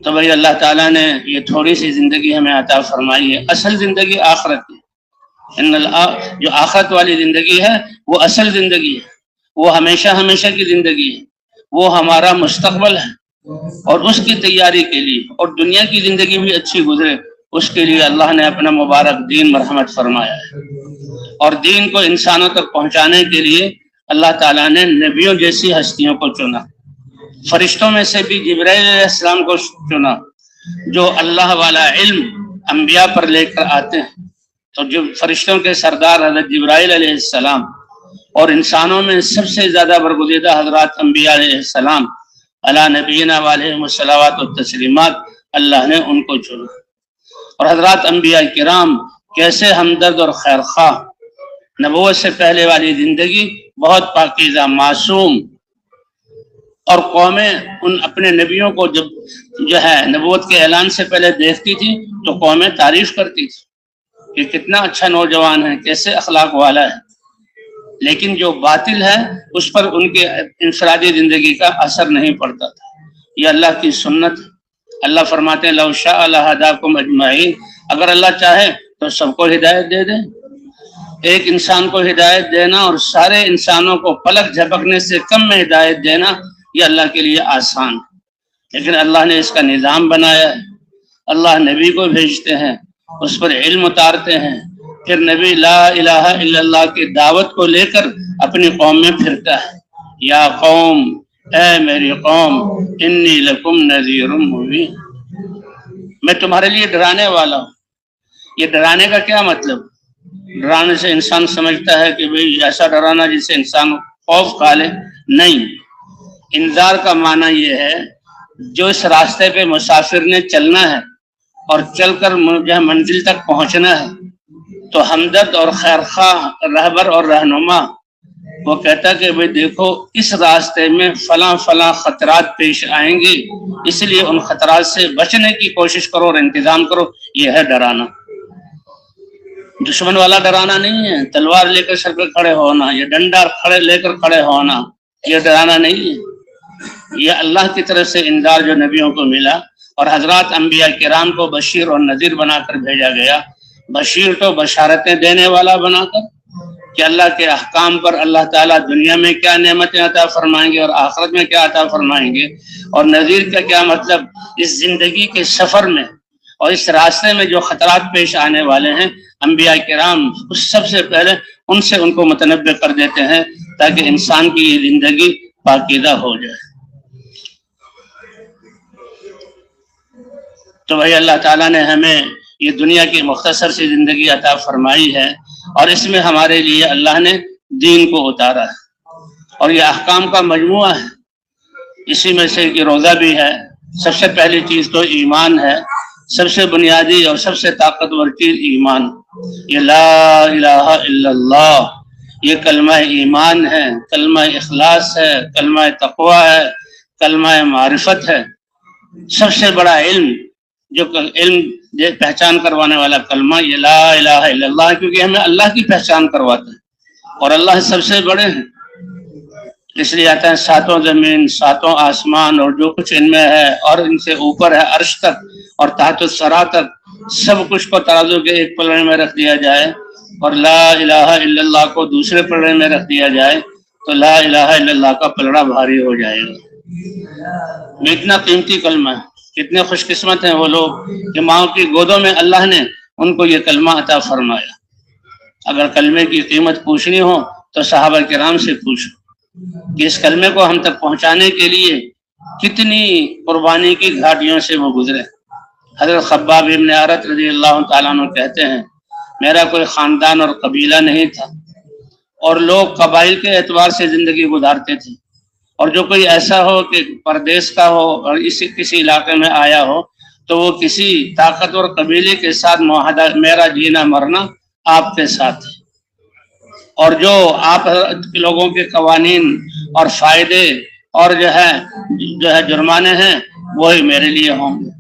تو بھائی اللہ تعالیٰ نے یہ تھوڑی سی زندگی ہمیں عطا فرمائی ہے، اصل زندگی آخرت ہے۔ جو آخرت والی زندگی ہے وہ اصل زندگی ہے، وہ ہمیشہ ہمیشہ کی زندگی ہے، وہ ہمارا مستقبل ہے، اور اس کی تیاری کے لیے اور دنیا کی زندگی بھی اچھی گزرے اس کے لیے اللہ نے اپنا مبارک دین مرحمت فرمایا ہے۔ اور دین کو انسانوں تک پہنچانے کے لیے اللہ تعالیٰ نے نبیوں جیسی ہستیوں کو چنا، فرشتوں میں سے بھی جبرائیل علیہ السلام کو چنا، جو اللہ والا علم انبیاء پر لے کر آتے ہیں. تو جو فرشتوں کے سردار حضرت جبرائیل علیہ السلام اور انسانوں میں سب سے زیادہ برگزیدہ حضرات انبیاء علیہ السلام علی نبینا علیہم الصلوات والتسلیمات، اللہ نے ان کو چنا. اور حضرات انبیاء کرام کیسے ہمدرد اور خیرخواہ، نبوت سے پہلے والی زندگی بہت پاکیزہ معصوم، اور قومیں ان اپنے نبیوں کو جب جو ہے نبوت کے اعلان سے پہلے دیکھتی تھی تو قومیں تعریف کرتی تھی کہ کتنا اچھا نوجوان ہے، کیسے اخلاق والا ہے. لیکن جو باطل ہے اس پر ان کے انفرادی زندگی کا اثر نہیں پڑتا تھا. یہ اللہ کی سنت. اللہ فرماتے ہیں لو شاء لہداکم اجمعین، اگر اللہ چاہے تو سب کو ہدایت دے دے. ایک انسان کو ہدایت دینا اور سارے انسانوں کو پلک جھپکنے سے کم میں ہدایت دینا، یہ اللہ کے لیے آسان ہے. لیکن اللہ نے اس کا نظام بنایا ہے. اللہ نبی کو بھیجتے ہیں، اس پر علم اتارتے ہیں، پھر نبی لا الہ الا اللہ کی دعوت کو لے کر اپنی قوم میں پھرتا ہے. یا قوم، اے میری قوم، انی لکم نذیر مبین، میں تمہارے لیے ڈرانے والا ہوں. یہ ڈرانے کا کیا مطلب؟ ڈرانے سے انسان سمجھتا ہے کہ بھئی ایسا ڈرانا جس سے انسان خوف کھا لے. نہیں، انذار کا معنی یہ ہے جو اس راستے پہ مسافر نے چلنا ہے اور چل کر جو منزل تک پہنچنا ہے، تو ہمدرد اور خیرخواہ رہبر اور رہنما وہ کہتا کہ بھئی دیکھو اس راستے میں فلاں فلاں خطرات پیش آئیں گے، اس لیے ان خطرات سے بچنے کی کوشش کرو اور انتظام کرو. یہ ہے ڈرانا. دشمن والا ڈرانا نہیں ہے، تلوار لے کر سر پہ کھڑے ہونا، یہ ڈنڈا لے کر کھڑے ہونا، یہ ڈرانا نہیں ہے. یہ اللہ کی طرف سے انذار جو نبیوں کو ملا، اور حضرات انبیاء کرام کو بشیر اور نذیر بنا کر بھیجا گیا. بشیر تو بشارتیں دینے والا بنا کر کہ اللہ کے احکام پر اللہ تعالیٰ دنیا میں کیا نعمتیں عطا فرمائیں گے اور آخرت میں کیا عطا فرمائیں گے. اور نذیر کا کیا مطلب؟ اس زندگی کے سفر میں اور اس راستے میں جو خطرات پیش آنے والے ہیں، انبیاء کرام اس سب سے پہلے ان سے ان کو متنبع کر دیتے ہیں تاکہ انسان کی یہ زندگی پاکیزہ ہو جائے. تو بھائی اللہ تعالیٰ نے ہمیں یہ دنیا کی مختصر سی زندگی عطا فرمائی ہے، اور اس میں ہمارے لیے اللہ نے دین کو اتارا ہے، اور یہ احکام کا مجموعہ ہے. اسی میں سے کہ روزہ بھی ہے. سب سے پہلی چیز تو ایمان ہے، سب سے بنیادی اور سب سے طاقتور چیز ایمان. یہ لا الہ الا اللہ، یہ کلمہ ایمان ہے، کلمہ اخلاص ہے، کلمہ تقوی ہے، کلمہ معرفت ہے. سب سے بڑا علم، جو علم پہچان کروانے والا کلمہ، یہ لا الہ الا اللہ، کیونکہ ہمیں اللہ کی پہچان کرواتا ہے اور اللہ سب سے بڑے ہیں. اس لیے آتا ہے ساتوں زمین، ساتوں آسمان اور جو کچھ ان میں ہے اور ان سے اوپر ہے عرش تک اور تحت الثری تک، سب کچھ کو ترازو کے ایک پلڑے میں رکھ دیا جائے اور لا الہ الا اللہ کو دوسرے پلڑے میں رکھ دیا جائے تو لا الہ الا اللہ کا پلڑا بھاری ہو جائے گا. اتنا قیمتی کلمہ ہے. کتنے خوش قسمت ہیں وہ لوگ کہ ماں کی گودوں میں اللہ نے ان کو یہ کلمہ عطا فرمایا. اگر کلمے کی قیمت پوچھنی ہو تو صحابہ کرام سے پوچھو کہ اس کلمے کو ہم تک پہنچانے کے لیے کتنی قربانی کی گھاٹیوں سے وہ گزرے. حضرت خباب ابن ارت رضی اللہ تعالیٰ عنہ کہتے ہیں میرا کوئی خاندان اور قبیلہ نہیں تھا، اور لوگ قبائل کے اعتبار سے زندگی گزارتے تھے، اور جو کوئی ایسا ہو کہ پردیس کا ہو اور کسی علاقے میں آیا ہو تو وہ کسی طاقتور قبیلے کے ساتھ معاہدہ، میرا جینا مرنا آپ کے ساتھ ہے، اور جو آپ لوگوں کے قوانین اور فائدے اور جو ہے جرمانے ہیں وہی میرے لیے ہوں گے.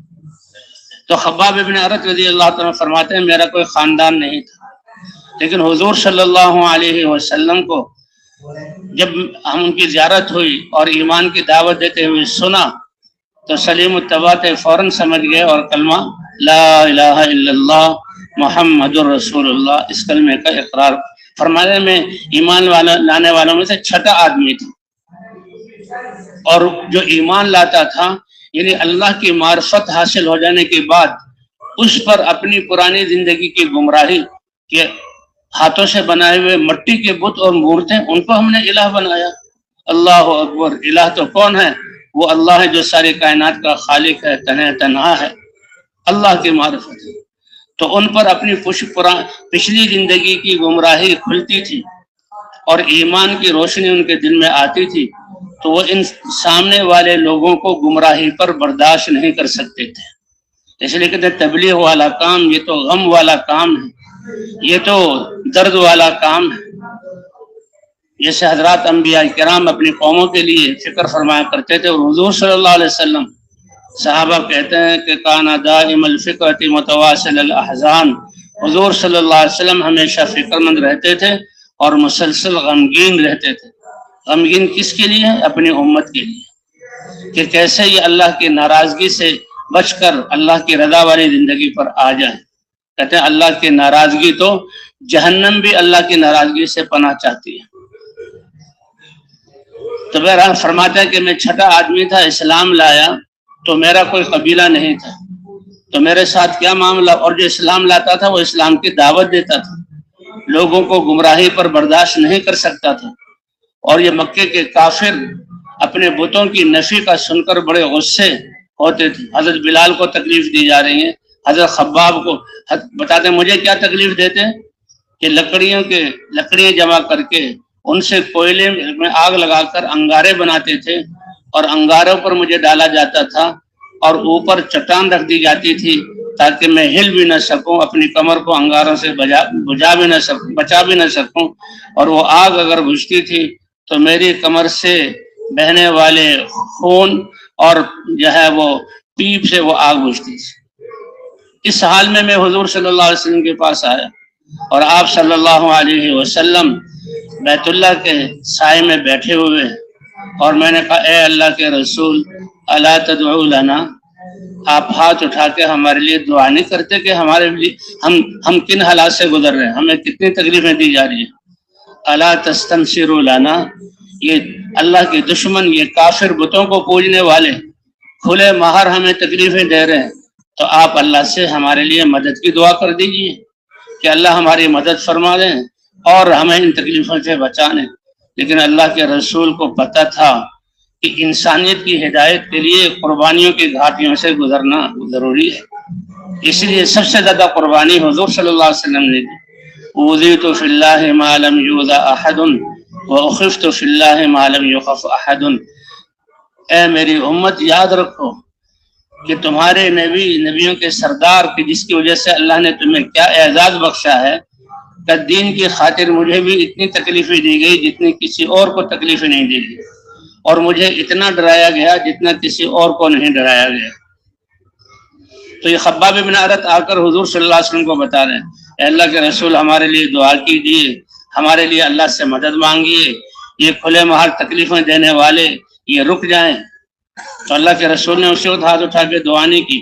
تو خباب ابن ارت رضی اللہ تعالیٰ فرماتے ہیں میرا کوئی خاندان نہیں تھا، لیکن حضور صلی اللہ علیہ وسلم کو جب ہم ان کی زیارت ہوئی اور ایمان کی دعوت دیتے ہوئے سنا تو سلیم التوات فوراً سمجھ گئے اور کلمہ لا الہ الا اللہ محمد الرسول اللہ، اس کلمے کا اقرار فرمانے میں ایمان لانے والوں میں سے چھٹا آدمی تھا. اور جو ایمان لاتا تھا یعنی اللہ کی معرفت حاصل ہو جانے کے بعد اس پر اپنی پرانی زندگی کی گمراہی کے ہاتھوں سے بنائے ہوئے مٹی کے بت اور مورتیں ان کو ہم نے الہ بنایا. اللہ اکبر. الہ تو کون ہے؟ وہ اللہ ہے جو ساری کائنات کا خالق ہے، تنہا ہے. اللہ کی معرفت ہے، تو ان پر اپنی پچھلی زندگی کی گمراہی کھلتی تھی اور ایمان کی روشنی ان کے دل میں آتی تھی، تو وہ ان سامنے والے لوگوں کو گمراہی پر برداشت نہیں کر سکتے تھے۔ اس لیے کہتے ہیں تبلیغ والا کام یہ تو غم والا کام ہے، یہ تو درد والا کام ہے۔ جیسے حضرات انبیاء کرام اپنی قوموں کے لیے فکر فرمایا کرتے تھے، اور حضور صلی اللہ علیہ وسلم، صحابہ کہتے ہیں کہ کانا دائم الفکرۃ متواصل الاحزان، حضور صلی اللہ علیہ وسلم ہمیشہ فکر مند رہتے تھے اور مسلسل غمگین رہتے تھے۔ غمگین کس کے لیے؟ اپنی امت کے لیے، کہ کیسے یہ اللہ کی ناراضگی سے بچ کر اللہ کی رضا والی زندگی پر آ جائیں۔ کہتے ہیں اللہ کی ناراضگی تو جہنم بھی اللہ کی ناراضگی سے پناہ چاہتی ہے۔ تو بہرحال فرماتا ہے کہ میں چھٹا آدمی تھا، اسلام لایا تو میرا کوئی قبیلہ نہیں تھا، تو میرے ساتھ کیا معاملہ، اور جو اسلام لاتا تھا وہ اسلام کی دعوت دیتا تھا، لوگوں کو گمراہی پر برداشت نہیں کر سکتا تھا، اور یہ مکے کے کافر اپنے بتوں کی نفی کا سن کر بڑے غصے ہوتے تھے۔ حضرت بلال کو تکلیف دی جا رہی ہے، حضرت خباب کو بتاتے ہیں مجھے کیا تکلیف دیتے ہیں کہ لکڑیاں جمع کر کے ان سے کوئلے میں آگ لگا کر انگارے بناتے تھے، اور انگاروں پر مجھے ڈالا جاتا تھا اور اوپر چٹان رکھ دی جاتی تھی تاکہ میں ہل بھی نہ سکوں، اپنی کمر کو انگاروں سے بچا بھی نہ سکوں، اور وہ آگ اگر بجھتی تھی تو میری کمر سے بہنے والے خون اور جو ہے وہ پیپ سے وہ آگ بجھتی تھی۔ اس حال میں حضور صلی اللہ علیہ وسلم کے پاس آیا، اور آپ صلی اللہ علیہ وسلم بیت اللہ کے سائے میں بیٹھے ہوئے، اور میں نے کہا اے اللہ کے رسول الا تدعو لنا، آپ ہاتھ اٹھا کے ہمارے لیے دعا نہیں کرتے کہ ہمارے لیے ہم کن حالات سے گزر رہے ہیں، ہمیں کتنی تکلیفیں دی جا رہی ہیں۔ الا تستنصروا لنا، یہ اللہ کے دشمن، یہ کافر بتوں کو پوجنے والے کھلے مہر ہمیں تکلیفیں دے رہے ہیں، تو آپ اللہ سے ہمارے لیے مدد کی دعا کر دیجیے کہ اللہ ہماری مدد فرما دیں اور ہمیں ان تکلیفوں سے بچا لیں۔ لیکن اللہ کے رسول کو پتہ تھا کہ انسانیت کی ہدایت کے لیے قربانیوں کی گھاٹیوں سے گزرنا ضروری ہے، اس لیے سب سے زیادہ قربانی حضور صلی اللہ علیہ وسلم نے دی۔ اوذیت فی اللہ ما لم یؤذ احد واخفت فی اللہ ما لم یخف احد۔ اے میری امت، یاد رکھو کہ تمہارے نبیوں کے سردار کی جس کی وجہ سے اللہ نے تمہیں کیا اعزاز بخشا ہے، کہ دین کی خاطر مجھے بھی اتنی تکلیفیں دی گئی جتنی کسی اور کو تکلیفیں نہیں دی گئی، اور مجھے اتنا ڈرایا گیا جتنا کسی اور کو نہیں ڈرایا گیا۔ تو یہ خباب بن ارت آ کر حضور صلی اللہ علیہ وسلم کو بتا رہے ہیں اے اللہ کے رسول ہمارے لیے دعا کیجیے، ہمارے لیے اللہ سے مدد مانگیے، یہ کھلے مہر تکلیفیں دینے والے یہ رک جائیں۔ تو اللہ کے رسول نے اسی وقت ہاتھ اٹھا کے دعا نہیں کی،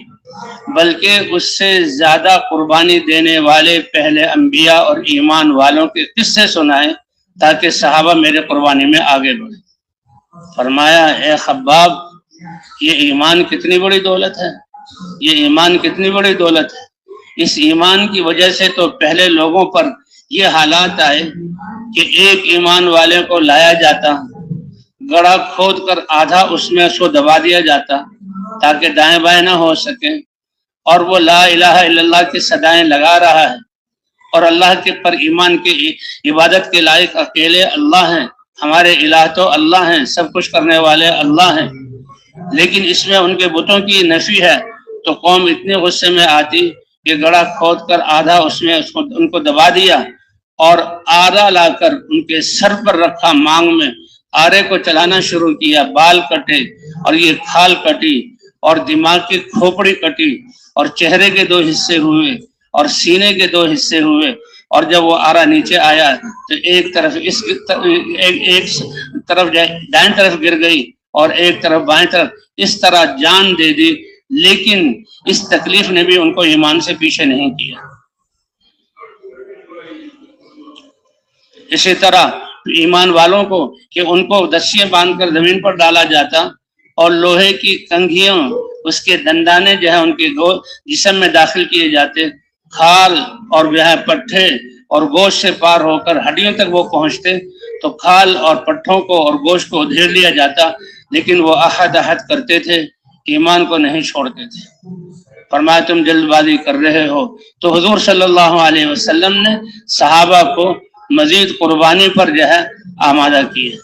بلکہ اس سے زیادہ قربانی دینے والے پہلے انبیاء اور ایمان والوں کے قصے سنائے تاکہ صحابہ میرے قربانی میں آگے بڑھیں۔ فرمایا اے خباب، یہ ایمان کتنی بڑی دولت ہے، یہ ایمان کتنی بڑی دولت ہے۔ اس ایمان کی وجہ سے تو پہلے لوگوں پر یہ حالات آئے کہ ایک ایمان والے کو لایا جاتا، گڑھا کھود کر آدھا اس میں اس کو دبا دیا جاتا تاکہ دائیں بائیں نہ ہو سکے، اور وہ لا الہ الا اللہ کی صدائیں لگا رہا ہے، اور اللہ کے پر ایمان کی عبادت کے لائق اکیلے اللہ ہیں، ہمارے الہ تو اللہ ہیں، سب کچھ کرنے والے اللہ ہیں، لیکن اس میں ان کے بتوں کی نفی ہے، تو قوم اتنے غصے میں آتی کہ گڑھا کھود کر آدھا اس میں ان کو دبا دیا، اور آدھا لا کر ان کے سر پر رکھا، مانگ میں آرے کو چلانا شروع کیا، بال کٹے اور یہ کھال کٹی اور دماغ کی کھوپڑی کٹی، اور چہرے کے 2 حصے ہوئے اور سینے کے 2 حصے ہوئے، اور جب وہ آرا نیچے آیا تو ایک طرف دائیں طرف گر گئی اور ایک طرف بائیں طرف، اس طرح جان دے دی، لیکن اس تکلیف نے بھی ان کو ایمان سے پیچھے نہیں کیا۔ اسی طرح ایمان والوں کو کہ ان کو رسیاں باندھ کر زمین پر ڈالا جاتا، اور لوہے کی کنگھیوں، اس کے دندانے جو ہے ان کے جسم میں داخل کیے جاتے، کھال اور جو ہے پٹھے اور گوشت سے پار ہو کر ہڈیوں تک وہ پہنچتے، تو کھال اور پٹھوں کو اور گوشت کو ادھیڑ لیا جاتا، لیکن وہ عہد کرتے تھے، ایمان کو نہیں چھوڑتے تھے۔ فرمایا تم جلد بازی کر رہے ہو. تو حضور صلی اللہ علیہ وسلم نے صحابہ کو مزید قربانی پر جو ہے آمادہ کیا.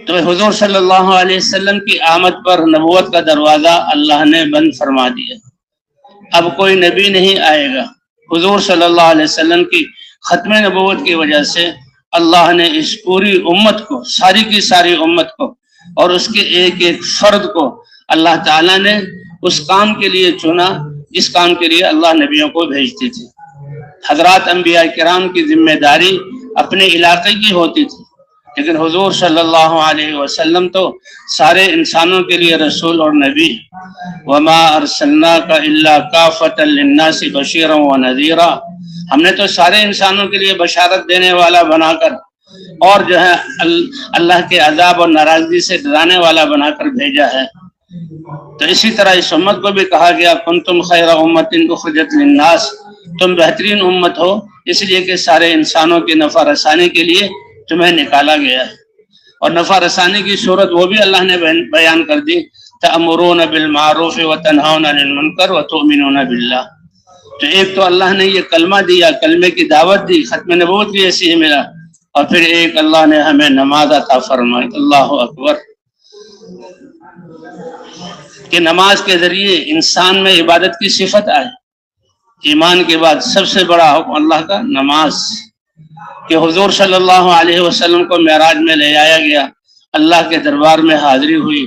تو حضور صلی اللہ علیہ وسلم کی آمد پر نبوت کا دروازہ اللہ نے بند فرما دیا. اب کوئی نبی نہیں آئے گا. حضور صلی اللہ علیہ وسلم کی ختم نبوت کی وجہ سے اللہ نے اس پوری امت کو، ساری کی ساری امت کو اور اس کے ایک ایک فرد کو اللہ تعالیٰ نے اس کام کے لیے چنا جس کام کے لیے اللہ نبیوں کو بھیجتے تھے. حضرات انبیاء کرام کی ذمہ داری اپنے علاقے کی ہوتی تھی، لیکن حضور صلی اللہ علیہ وسلم تو سارے انسانوں کے لیے رسول اور نبی. وما ارسلناک الا کافۃ للناس بشیرا ونذیرا، ہم نے تو سارے انسانوں کے لیے بشارت دینے والا بنا کر اور جو ہے اللہ کے عذاب اور ناراضگی سے ڈرانے والا بنا کر بھیجا ہے. تو اسی طرح اس امت کو بھی کہا گیا کنتم خیر امۃ اخرجت للناس، تم بہترین امت ہو اس لیے کہ سارے انسانوں کی نفع رسانی کے لیے تمہیں نکالا گیا ہے. اور نفع رسانی کی صورت وہ بھی اللہ نے بیان کر دی، تأمرون بالمعروف وتنہون عن المنکر وتؤمنون باللہ. تو ایک تو اللہ نے یہ کلمہ دیا، کلمے کی دعوت دی، ختم نبوت بھی ایسی ہی ملا، اور پھر ایک اللہ نے ہمیں نماز عطا فرمائی. اللہ اکبر، کہ نماز کے ذریعے انسان میں عبادت کی صفت آئے. ایمان کے بعد سب سے بڑا حکم اللہ کا نماز، کہ حضور صلی اللہ علیہ وسلم کو معراج میں لے آیا گیا، اللہ کے دربار میں حاضری ہوئی.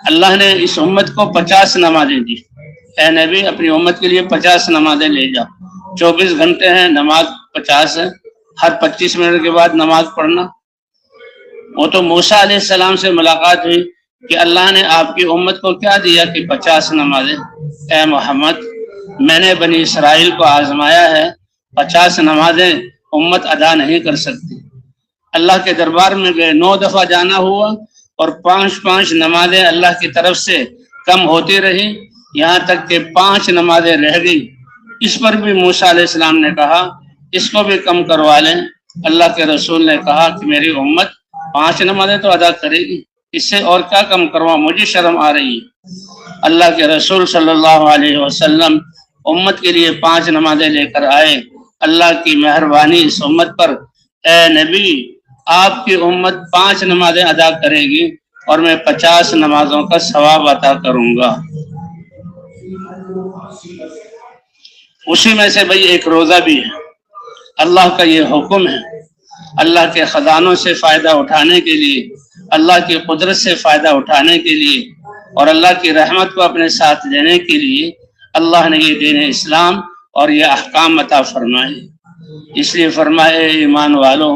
اللہ نے اس امت کو 50 نمازیں دی. اے نبی اپنی امت کے لیے 50 نمازیں لے جا. 24 گھنٹے ہیں، نماز 50 ہے، ہر 25 منٹ کے بعد نماز پڑھنا. وہ تو موسیٰ علیہ السلام سے ملاقات ہوئی کہ اللہ نے آپ کی امت کو کیا دیا کہ 50 نمازیں. اے محمد میں نے بنی اسرائیل کو آزمایا ہے، 50 نمازیں امت ادا نہیں کر سکتی. اللہ کے دربار میں گئے، 9 دفعہ جانا ہوا اور 5 نمازیں اللہ کی طرف سے کم ہوتی رہی، یہاں تک کہ 5 نمازیں رہ گئی. اس پر بھی موسیٰ علیہ السلام نے کہا اس کو بھی کم کروا لیں. اللہ کے رسول نے کہا کہ میری امت 5 نمازیں تو ادا کرے گی، اس سے اور کیا کم کروا، مجھے شرم آ رہی ہے. اللہ کے رسول صلی اللہ علیہ وسلم امت کے لیے 5 نمازیں لے کر آئے. اللہ کی مہربانی اس امت پر، اے نبی آپ کی امت 5 نمازیں ادا کرے گی اور میں 50 نمازوں کا ثواب عطا کروں گا. اسی میں سے بھئی ایک روزہ بھی ہے. اللہ کا یہ حکم ہے، اللہ کے خزانوں سے فائدہ اٹھانے کے لیے، اللہ کی قدرت سے فائدہ اٹھانے کے لیے اور اللہ کی رحمت کو اپنے ساتھ لینے کے لیے اللہ نے یہ دین اسلام اور یہ احکام عطا فرمائے. اس لیے فرمائے ایمان والو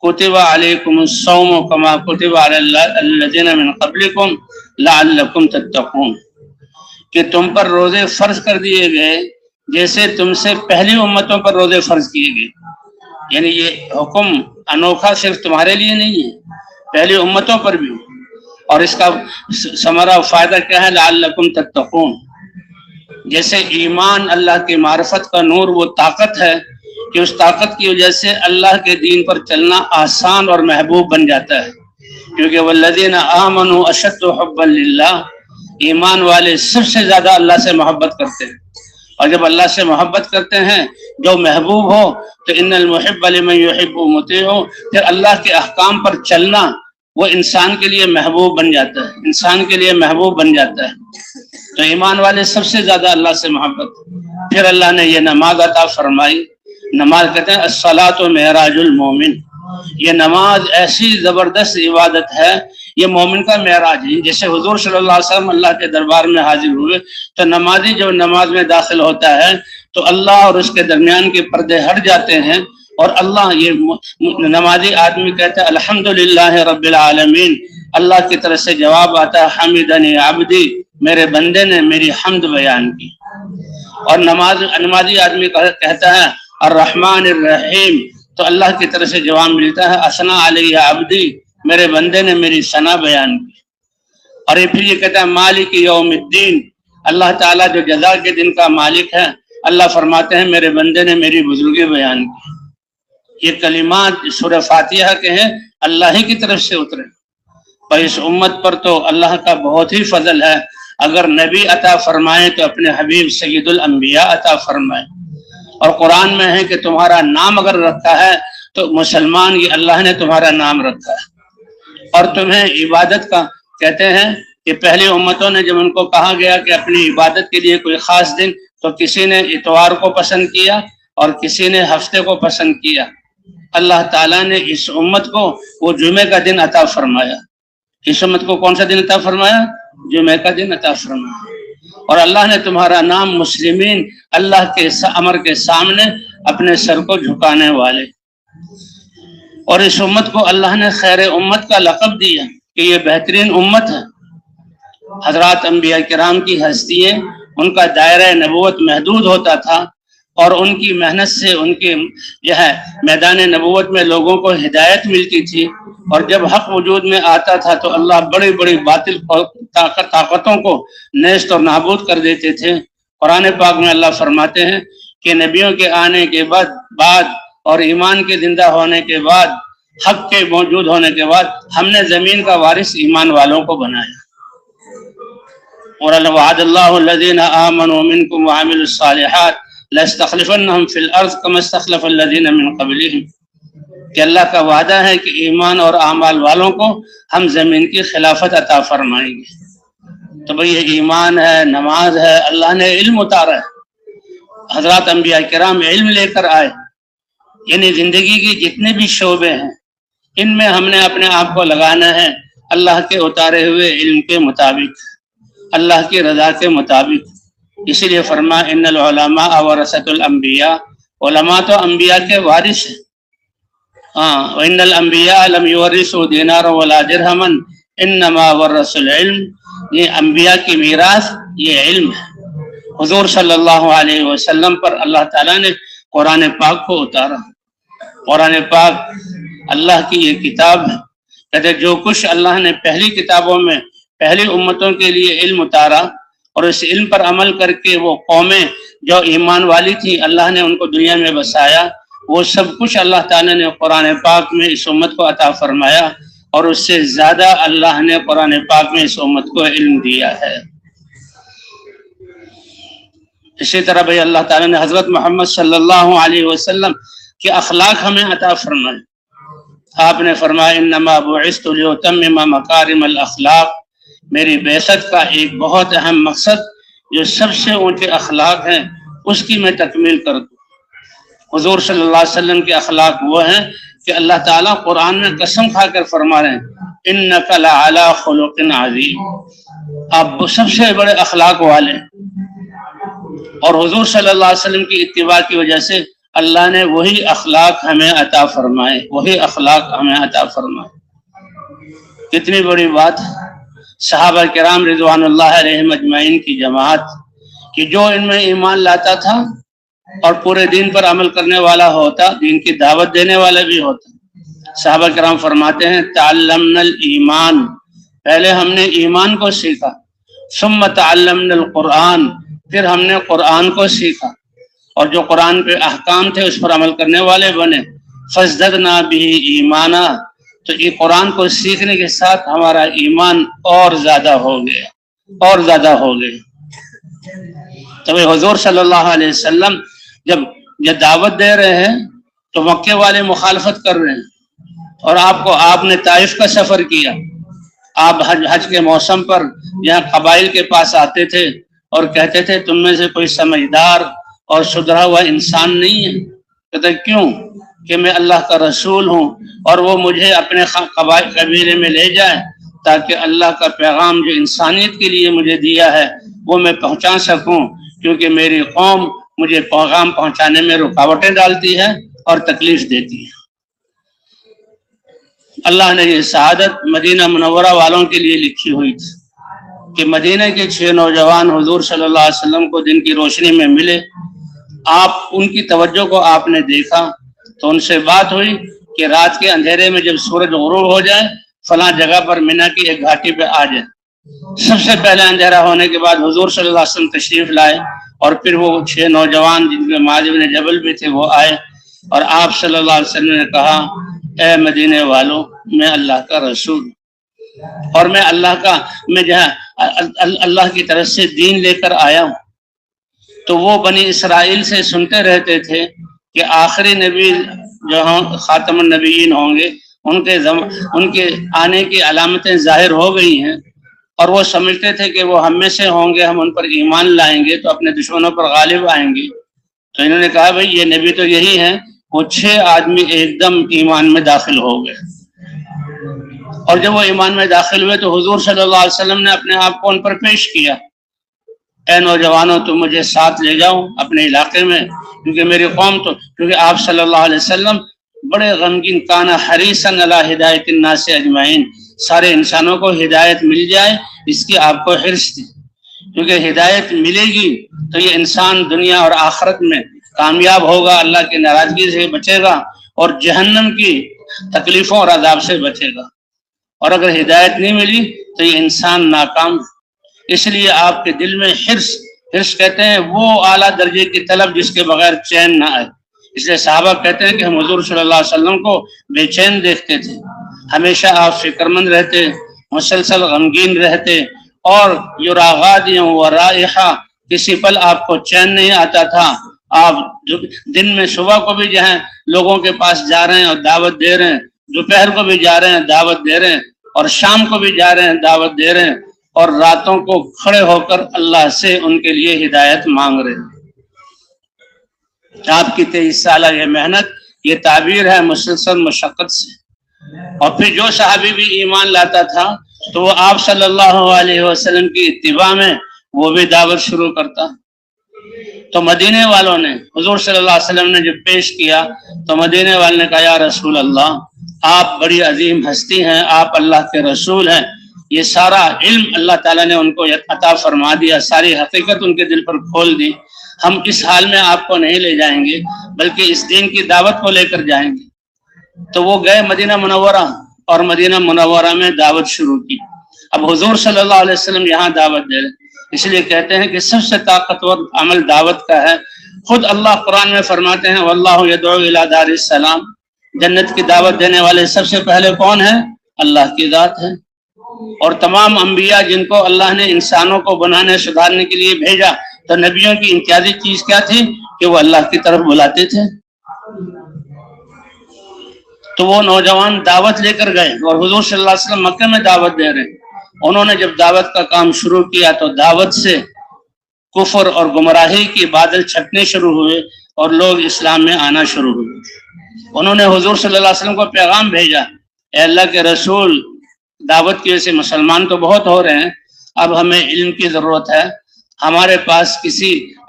کتب علیکم الصوم کما کتب علی الذین من قبلکم لعلکم تتقون، کہ تم پر روزے فرض کر دیے گئے جیسے تم سے پہلی امتوں پر روزے فرض کیے گئے. یعنی یہ حکم انوکھا صرف تمہارے لیے نہیں ہے، پہلی امتوں پر بھی. اور اس کا ثمرہ فائدہ کیا ہے؟ لعلکم تتقون. جیسے ایمان اللہ کی معرفت کا نور، وہ طاقت ہے کہ اس طاقت کی وجہ سے اللہ کے دین پر چلنا آسان اور محبوب بن جاتا ہے، کیونکہ والذین آمنوا اشد حبا للہ، ایمان والے سب سے زیادہ اللہ سے محبت کرتے ہیں. اور جب اللہ سے محبت کرتے ہیں جو محبوب ہو تو ان المحب لمن یحب مطیع ہو، پھر اللہ کے احکام پر چلنا وہ انسان کے لیے محبوب بن جاتا ہے، انسان کے لیے محبوب بن جاتا ہے. تو ایمان والے سب سے زیادہ اللہ سے محبت. پھر اللہ نے یہ نماز عطا فرمائی. نماز کہتے ہیں الصلاۃ معراج المومن. یہ نماز ایسی زبردست عبادت ہے، یہ مومن کا معراج ہے. جیسے حضور صلی اللہ علیہ وسلم اللہ کے دربار میں حاضر ہوئے تو نمازی جب نماز میں داخل ہوتا ہے تو اللہ اور اس کے درمیان کے پردے ہٹ جاتے ہیں، اور اللہ یہ نمازی آدمی کہتا ہے الحمدللہ رب العالمین. اللہ کی طرف سے جواب آتا ہے حمدنی عبدی، میرے بندے نے میری حمد بیان کی. اور نمازی آدمی کہتا ہے الرحمن الرحیم، تو اللہ کی طرف سے جواب ملتا ہے اثنا علیہ عبدی، میرے بندے نے میری ثنا بیان کی. اور پھر یہ کہتا ہے مالک یوم الدین، اللہ تعالیٰ جو جزا کے دن کا مالک ہے، اللہ فرماتے ہیں میرے بندے نے میری بزرگی بیان کی. یہ کلمات سورہ فاتحہ کے ہیں، اللہ ہی کی طرف سے اترے. اور اس امت پر تو اللہ کا بہت ہی فضل ہے. اگر نبی عطا فرمائے تو اپنے حبیب سید الانبیاء عطا فرمائے۔ اور قرآن میں ہے کہ تمہارا نام اگر رکھا ہے تو مسلمان یہ اللہ نے تمہارا نام رکھا ہے۔ اور تمہیں عبادت کا کہتے ہیں کہ پہلی امتوں نے جب ان کو کہا گیا کہ اپنی عبادت کے لیے کوئی خاص دن، تو کسی نے اتوار کو پسند کیا اور کسی نے ہفتے کو پسند کیا۔ اللہ تعالیٰ نے اس امت کو وہ جمعے کا دن عطا فرمایا۔ اس امت کو کون سا دن عطا فرمایا؟ جمعے کا دن عطا فرمایا۔ اور اللہ نے تمہارا نام مسلمین، اللہ کے امر کے سامنے اپنے سر کو جھکانے والے، اور اس امت کو اللہ نے خیر امت کا لقب دیا کہ یہ بہترین امت ہے۔ حضرات انبیاء کرام کی ہستیاں، ان کا دائرہ نبوت محدود ہوتا تھا، اور ان کی محنت سے ان کے میدان نبوت میں لوگوں کو ہدایت ملتی تھی، اور جب حق وجود میں آتا تھا تو اللہ بڑی بڑی باطل طاقتوں کو نیست اور نابود کر دیتے تھے۔ قرآن پاک میں اللہ فرماتے ہیں کہ نبیوں کے آنے کے بعد اور ایمان کے زندہ ہونے کے بعد، حق کے موجود ہونے کے بعد، ہم نے زمین کا وارث ایمان والوں کو بنایا۔ اور وعد اللہ الذین آمنوا منکم وعملوا الصالحات لَيَسْتَخْلِفَنَّهُمْ فِي الْأَرْضِ كَمَا اسْتَخْلَفَ الَّذِينَ مِنْ قَبْلِهِمْ، کہ اللہ کا وعدہ ہے کہ ایمان اور اعمال والوں کو ہم زمین کی خلافت عطا فرمائیں گے۔ تو بھئی یہ ایمان ہے، نماز ہے، اللہ نے علم اتارا ہے، حضرات انبیاء کرام علم لے کر آئے، یعنی زندگی کی جتنے بھی شعبے ہیں ان میں ہم نے اپنے آپ کو لگانا ہے اللہ کے اتارے ہوئے علم کے مطابق، اللہ کی رضا کے مطابق۔ اسی لیے فرما ان العلماء ورثۃ الانبیاء، علماء تو انبیاء کے وارث ہیں۔ وان الانبیاء لم یورثوا دینارا ولا درہما انما ورثوا العلم، یہ انبیاء کی میراث یہ علم ہے۔ حضور صلی اللہ علیہ وسلم پر اللہ تعالیٰ نے قرآن پاک کو اتارا۔ قرآن پاک اللہ کی یہ کتاب ہے، کہتے جو کچھ اللہ نے پہلی کتابوں میں پہلی امتوں کے لیے علم اتارا، اور اس علم پر عمل کر کے وہ قومیں جو ایمان والی تھی اللہ نے ان کو دنیا میں بسایا، وہ سب کچھ اللہ تعالیٰ نے قرآن پاک میں اس امت کو عطا فرمایا، اور اس سے زیادہ اللہ نے قرآن پاک میں اس امت کو علم دیا ہے۔ اسی طرح بھئی اللہ تعالیٰ نے حضرت محمد صلی اللہ علیہ وسلم کے اخلاق ہمیں عطا فرمائے۔ آپ نے فرمایا انما بعثت لیتمم مکارم الاخلاق، میری بعثت کا ایک بہت اہم مقصد جو سب سے اونچے اخلاق ہیں اس کی میں تکمیل کر دوں۔ حضور صلی اللہ علیہ وسلم کے اخلاق وہ ہیں کہ اللہ تعالیٰ قرآن میں قسم کھا کر فرما رہے ہیں انک لعلی خلق عظیم، آپ سب سے بڑے اخلاق والے ہیں۔ اور حضور صلی اللہ علیہ وسلم کی اتباع کی وجہ سے اللہ نے وہی اخلاق ہمیں عطا فرمائے، وہی اخلاق ہمیں عطا فرمائے۔ کتنی بڑی بات ہے۔ صحابہ کرام رضوان اللہ علیہم اجمعین کی جماعت کہ جو ان میں ایمان لاتا تھا اور پورے دین پر عمل کرنے والا ہوتا، دین کی دعوت دینے والا بھی ہوتا۔ صحابہ کرام فرماتے ہیں تعلمنا الایمان، پہلے ہم نے ایمان کو سیکھا، ثم تعلمنا القرآن، پھر ہم نے قرآن کو سیکھا، اور جو قرآن پہ احکام تھے اس پر عمل کرنے والے بنے، فازددنا به ایمانا، تو یہ قرآن کو سیکھنے کے ساتھ ہمارا ایمان اور زیادہ ہو گیا، اور زیادہ ہو گیا۔ تو حضور صلی اللہ علیہ وسلم جب یہ دعوت دے رہے ہیں تو مکے والے مخالفت کر رہے ہیں، اور آپ نے طائف کا سفر کیا، آپ حج کے موسم پر یہاں قبائل کے پاس آتے تھے اور کہتے تھے تم میں سے کوئی سمجھدار اور سدھرا ہوا انسان نہیں ہے؟ کہتے کیوں؟ کہ میں اللہ کا رسول ہوں اور وہ مجھے اپنے قبیلے میں لے جائے تاکہ اللہ کا پیغام جو انسانیت کے لیے مجھے دیا ہے وہ میں پہنچا سکوں، کیونکہ میری قوم مجھے پیغام پہنچانے میں رکاوٹیں ڈالتی ہے اور تکلیف دیتی ہے۔ اللہ نے یہ سعادت مدینہ منورہ والوں کے لیے لکھی ہوئی تھی کہ مدینہ کے 6 نوجوان حضور صلی اللہ علیہ وسلم کو دن کی روشنی میں ملے، آپ ان کی توجہ کو آپ نے دیکھا تو ان سے بات ہوئی کہ رات کے اندھیرے میں جب سورج غروب ہو جائے فلاں جگہ پر مینا کی ایک گھاٹی پہ آ جائے۔ سب سے پہلے اندھیرا ہونے کے بعد حضور صلی اللہ علیہ وسلم تشریف لائے، اور پھر وہ 6 نوجوان جن کے معاذ بن جبل بھی تھے وہ آئے، اور آپ صلی اللہ علیہ وسلم نے کہا اے مدینے والوں میں اللہ کا رسول، اور میں اللہ کی طرف سے دین لے کر آیا ہوں۔ تو وہ بنی اسرائیل سے سنتے رہتے تھے کہ آخری نبی جو خاتم النبیین ہوں گے، ان کے آنے کی علامتیں ظاہر ہو گئی ہیں، اور وہ سمجھتے تھے کہ وہ ہم میں سے ہوں گے، ہم ان پر ایمان لائیں گے تو اپنے دشمنوں پر غالب آئیں گے۔ تو انہوں نے کہا بھائی یہ نبی تو یہی ہے۔ وہ 6 آدمی ایک دم ایمان میں داخل ہو گئے، اور جب وہ ایمان میں داخل ہوئے تو حضور صلی اللہ علیہ وسلم نے اپنے آپ کو ان پر پیش کیا، اے نوجوانوں تم مجھے ساتھ لے جاؤ اپنے علاقے میں، کیونکہ میری قوم کیونکہ آپ صلی اللہ علیہ وسلم بڑے غمگین، کان حریصا علی ہدایت الناس اجمعین، سارے انسانوں کو ہدایت مل جائے اس کی آپ کو حرص تھی، کیونکہ ہدایت ملے گی تو یہ انسان دنیا اور آخرت میں کامیاب ہوگا، اللہ کی ناراضگی سے بچے گا اور جہنم کی تکلیفوں اور عذاب سے بچے گا، اور اگر ہدایت نہیں ملی تو یہ انسان ناکام۔ اس لیے آپ کے دل میں حرص کہتے ہیں وہ اعلیٰ درجے کی طلب جس کے بغیر چین نہ آئے۔ اس لیے صحابہ کہتے ہیں کہ ہم حضور صلی اللہ علیہ وسلم کو بے چین دیکھتے تھے، ہمیشہ آپ فکر مند رہتے، مسلسل غمگین رہتے، اور یراغادیاں و رائحہ، کسی پل آپ کو چین نہیں آتا تھا۔ آپ دن میں صبح کو بھی جو ہے لوگوں کے پاس جا رہے ہیں اور دعوت دے رہے ہیں، دوپہر کو بھی جا رہے ہیں دعوت دے رہے ہیں، اور شام کو بھی جا رہے ہیں دعوت دے رہے ہیں، اور راتوں کو کھڑے ہو کر اللہ سے ان کے لیے ہدایت مانگ رہے ہیں۔ آپ کی 23 سالہ یہ محنت، یہ تعبیر ہے مسلسل مشقت سے۔ اور پھر جو صحابی بھی ایمان لاتا تھا تو وہ آپ صلی اللہ علیہ وسلم کی اتباع میں وہ بھی دعوت شروع کرتا۔ تو مدینے والوں نے حضور صلی اللہ علیہ وسلم نے جب پیش کیا تو مدینے والوں نے کہا یا رسول اللہ، آپ بڑی عظیم ہستی ہیں، آپ اللہ کے رسول ہیں، یہ سارا علم اللہ تعالیٰ نے ان کو عطا فرما دیا، ساری حقیقت ان کے دل پر کھول دی، ہم اس حال میں آپ کو نہیں لے جائیں گے بلکہ اس دین کی دعوت کو لے کر جائیں گے۔ تو وہ گئے مدینہ منورہ، اور مدینہ منورہ میں دعوت شروع کی۔ اب حضور صلی اللہ علیہ وسلم یہاں دعوت دے رہے، اس لیے کہتے ہیں کہ سب سے طاقتور عمل دعوت کا ہے۔ خود اللہ قرآن میں فرماتے ہیں واللہ یدعو الی دار السلام، جنت کی دعوت دینے والے سب سے پہلے کون ہیں؟ اللہ کی ذات ہے۔ اور تمام انبیاء جن کو اللہ نے انسانوں کو بنانے سدھارنے کے لیے بھیجا، تو نبیوں کی امتیازی چیز کیا تھی کہ وہ اللہ کی طرف بلاتے تھے۔ تو وہ نوجوان دعوت لے کر گئے، اور حضور صلی اللہ علیہ وسلم مکے میں دعوت دے رہے ہیں۔ انہوں نے جب دعوت کا کام شروع کیا تو دعوت سے کفر اور گمراہی کی بادل چھٹنے شروع ہوئے اور لوگ اسلام میں آنا شروع ہوئے۔ انہوں نے حضور صلی اللہ علیہ وسلم کو پیغام بھیجا، اے اللہ کے رسول، دعوت کی وجہ سے مسلمان تو بہت ہو رہے ہیں، اب ہمیں علم کی ضرورت ہے، ہمارے پاس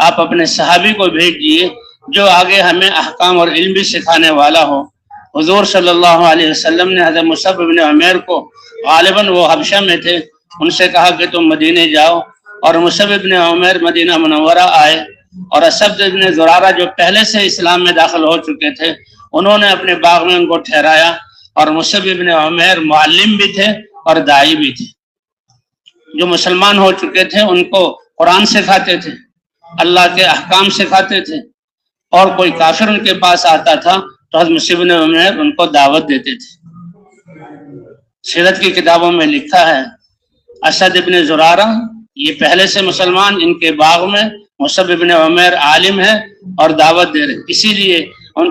آپ اپنے صحابی کو بھیج دیے جو آگے ہمیں احکام اور علم بھی سکھانے والا ہو۔ حضور صلی اللہ علیہ وسلم نے حضرت مصعب بن عمیر کو، غالباً وہ حبشہ میں تھے، ان سے کہا کہ تم مدینے جاؤ، اور مصعب بن عمیر مدینہ منورہ آئے، اور اسد بن زرارہ جو پہلے سے اسلام میں داخل ہو چکے تھے انہوں نے اپنے باغ میں ان کو ٹھہرایا، اور مصعب بن عمیر معلم بھی تھے اور داعی بھی تھے، جو مسلمان ہو چکے تھے ان کو قرآن سکھاتے تھے، اللہ کے احکام سکھاتے تھے، اور کوئی کافر ان کے پاس آتا تھا تو حضرت مصعب بن عمیر ان کو دعوت دیتے تھے۔ سیرت کی کتابوں میں لکھا ہے اسد بن زرارہ یہ پہلے سے مسلمان، ان کے باغ میں مصعب بن عمیر عالم ہے اور دعوت دے رہے، اسی لیے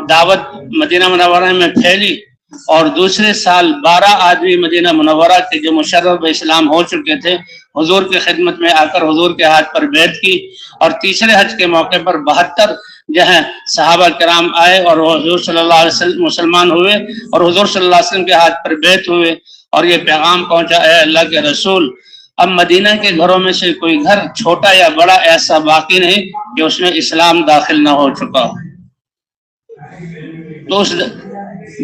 دعوت مدینہ منورہ میں پھیلی، اور دوسرے سال 12 آدمی مدینہ منورہ کے جو مشرف اسلام ہو چکے تھے حضور کی خدمت میں آ کر حضور کے ہاتھ پر بیعت کی، اور تیسرے حج کے موقع پر 72 جو ہیں صحابہ کرام آئے اور حضور صلی اللہ علیہ وسلم مسلمان ہوئے اور حضور صلی اللہ علیہ وسلم کے ہاتھ پر بیعت ہوئے، اور یہ پیغام پہنچا اے اللہ کے رسول، اب مدینہ کے گھروں میں سے کوئی گھر چھوٹا یا بڑا ایسا باقی نہیں کہ اس میں اسلام داخل نہ ہو چکا ہو۔ تو اس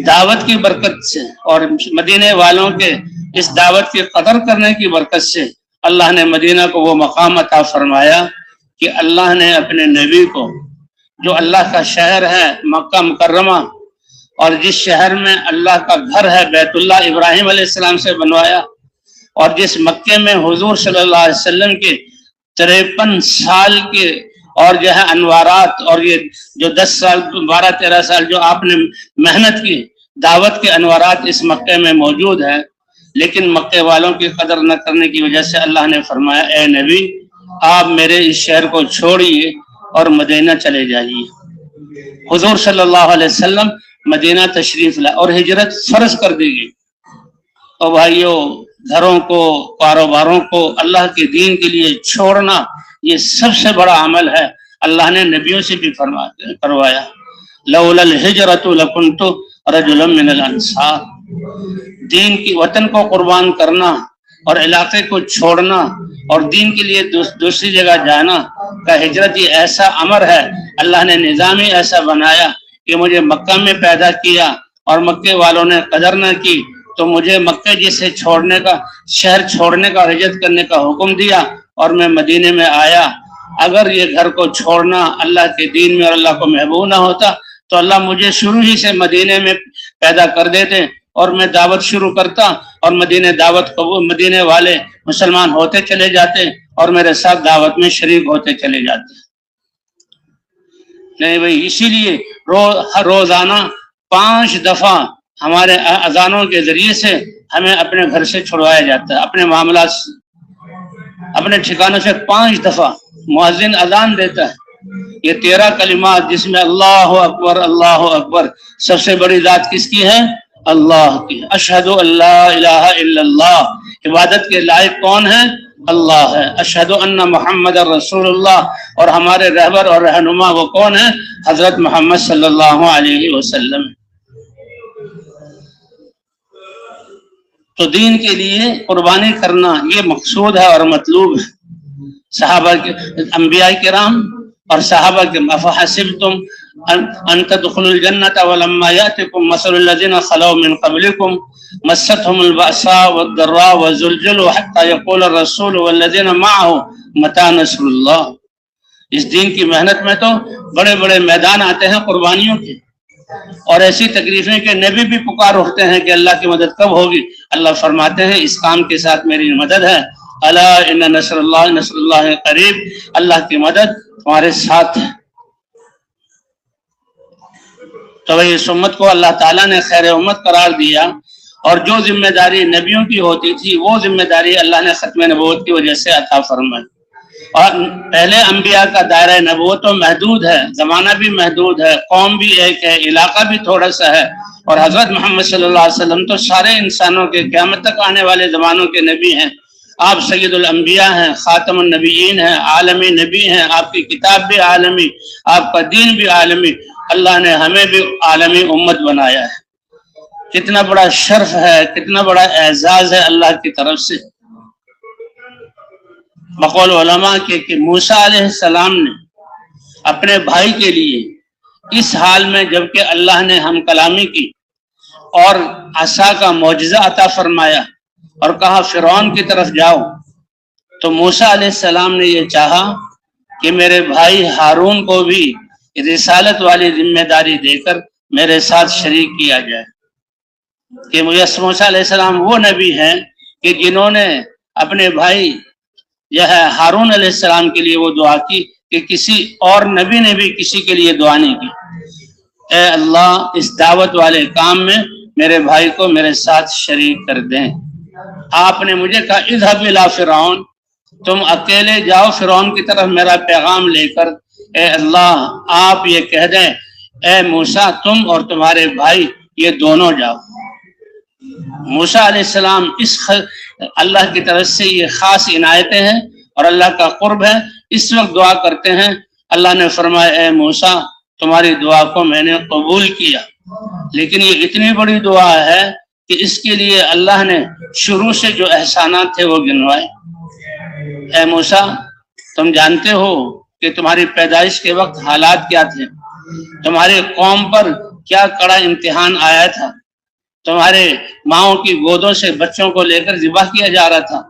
دعوت کی برکت سے اور مدینے والوں کے اس دعوت کی قدر کرنے کی برکت سے اللہ نے مدینہ کو وہ مقام عطا فرمایا کہ اللہ نے اپنے نبی کو، جو اللہ کا شہر ہے مکہ مکرمہ، اور جس شہر میں اللہ کا گھر ہے بیت اللہ ابراہیم علیہ السلام سے بنوایا، اور جس مکے میں حضور صلی اللہ علیہ وسلم کے 53 سال کے اور جو ہے انوارات، اور یہ جو 10 سال 12-13 سال جو آپ نے محنت کی، دعوت کے انوارات اس مکے میں موجود ہیں۔ لیکن مکے والوں کی قدر نہ کرنے کی وجہ سے اللہ نے فرمایا اے نبی آپ میرے اس شہر کو چھوڑیے اور مدینہ چلے جائیے۔ حضور صلی اللہ علیہ وسلم مدینہ تشریف لائے اور ہجرت فرض کر دی گئی۔ اور بھائیوں، گھروں کو، کاروباروں کو اللہ کے دین کے لیے چھوڑنا یہ سب سے بڑا عمل ہے۔ اللہ نے نبیوں سے بھی کروایا، لولا الہجرۃ لکنت رجلا من الانصار۔ دین کی وطن کو قربان کرنا اور علاقے کو چھوڑنا اور دین کے لیے دوسری جگہ جانا کا ہجرت یہ ایسا امر ہے، اللہ نے نظام ہی ایسا بنایا کہ مجھے مکہ میں پیدا کیا اور مکے والوں نے قدر نہ کی تو مجھے مکہ جسے چھوڑنے کا، شہر چھوڑنے کا، ہجرت کرنے کا حکم دیا اور میں مدینے میں آیا۔ اگر یہ گھر کو چھوڑنا اللہ کے دین میں اور اللہ کو محبوب نہ ہوتا تو اللہ مجھے شروع ہی سے مدینے میں پیدا کر دیتے اور میں دعوت شروع کرتا اور مدینے والے مسلمان ہوتے چلے جاتے اور میرے ساتھ دعوت میں شریک ہوتے چلے جاتے۔ نہیں بھائی، اسی لیے روزانہ 5 دفعہ ہمارے اذانوں کے ذریعے سے ہمیں اپنے گھر سے چھڑوایا جاتا ہے، اپنے معاملات سے، اپنے ٹھکانوں سے 5 دفعہ مؤذن اذان دیتا ہے۔ یہ 13 کلمات جس میں اللہ اکبر اللہ اکبر، سب سے بڑی ذات کس کی ہے؟ اللہ کی۔ اشہد ان لا الہ الا اللہ، عبادت کے لائق کون ہے؟ اللہ ہے۔ اشہد ان محمد رسول اللہ، اور ہمارے رہبر اور رہنما وہ کون ہے؟ حضرت محمد صلی اللہ علیہ وسلم۔ تو دین کے لیے قربانی کرنا یہ مقصود ہے اور مطلوب ہے۔ صحابہ کے، انبیاء کرام اور صحابہ کے، افحسبتم ان تدخلوا الجنة ولما يأتكم مثل الذين خلوا من قبلكم مستهم البأساء والضراء وزلزلوا حتى يقول الرسول والذين معه متى نصر الله۔ اس دین کی محنت میں تو بڑے بڑے میدان آتے ہیں قربانیوں کے، اور ایسی تکلیفیں کہ نبی بھی پکار اٹھتے ہیں کہ اللہ کی مدد کب ہوگی۔ اللہ فرماتے ہیں اس کام کے ساتھ میری مدد ہے، الا ان نصر اللہ قریب، اللہ کی مدد تمہارے ساتھ ہے۔ تو اس امت کو اللہ تعالیٰ نے خیر امت قرار دیا، اور جو ذمہ داری نبیوں کی ہوتی تھی وہ ذمہ داری اللہ نے ختم نبوت کی وجہ سے عطا فرمائی۔ اور پہلے انبیاء کا دائرہ نبوت تو محدود ہے، زمانہ بھی محدود ہے، قوم بھی ایک ہے، علاقہ بھی تھوڑا سا ہے، اور حضرت محمد صلی اللہ علیہ وسلم تو سارے انسانوں کے، قیامت تک آنے والے زمانوں کے نبی ہیں۔ آپ سید الانبیاء ہیں، خاتم النبیین ہیں، عالمی نبی ہیں، آپ کی کتاب بھی عالمی، آپ کا دین بھی عالمی، اللہ نے ہمیں بھی عالمی امت بنایا ہے۔ کتنا بڑا شرف ہے، کتنا بڑا اعزاز ہے اللہ کی طرف سے۔ بقول علماء کے کہ موسیٰ علیہ السلام نے اپنے بھائی کے لیے اس حال میں جبکہ اللہ نے ہم کلامی کی اور عصا کا معجزہ عطا فرمایا اور کہا فرعون کی طرف جاؤ، تو موسیٰ علیہ السلام نے یہ چاہا کہ میرے بھائی ہارون کو بھی رسالت والی ذمہ داری دے کر میرے ساتھ شریک کیا جائے، کہ موسیٰ علیہ السلام وہ نبی ہیں کہ جنہوں نے اپنے بھائی یہ ہے ہارون علیہ السلام کے لیے وہ دعا کی کہ کسی اور نبی نے بھی کسی کے لیے دعا نہیں کی، اے اللہ اس دعوت والے کام میں میرے بھائی کو میرے ساتھ شریک کر دیں۔ آپ نے مجھے کہا اذهب الى فرعون، تم اکیلے جاؤ فرعون کی طرف میرا پیغام لے کر، اے اللہ آپ یہ کہہ دیں اے موسیٰ تم اور تمہارے بھائی یہ دونوں جاؤ۔ موسیٰ علیہ السلام اس اللہ کی طرف سے یہ خاص عنایتیں ہیں اور اللہ کا قرب ہے، اس وقت دعا کرتے ہیں، اللہ نے فرمایا اے موسیٰ تمہاری دعا کو میں نے قبول کیا، لیکن یہ اتنی بڑی دعا ہے کہ اس کے لیے اللہ نے شروع سے جو احسانات تھے وہ گنوائے۔ اے موسیٰ تم جانتے ہو کہ تمہاری پیدائش کے وقت حالات کیا تھے، تمہاری قوم پر کیا کڑا امتحان آیا تھا، تمہارے ماؤں کی گودوں سے بچوں کو لے کر ذبح کیا جا رہا تھا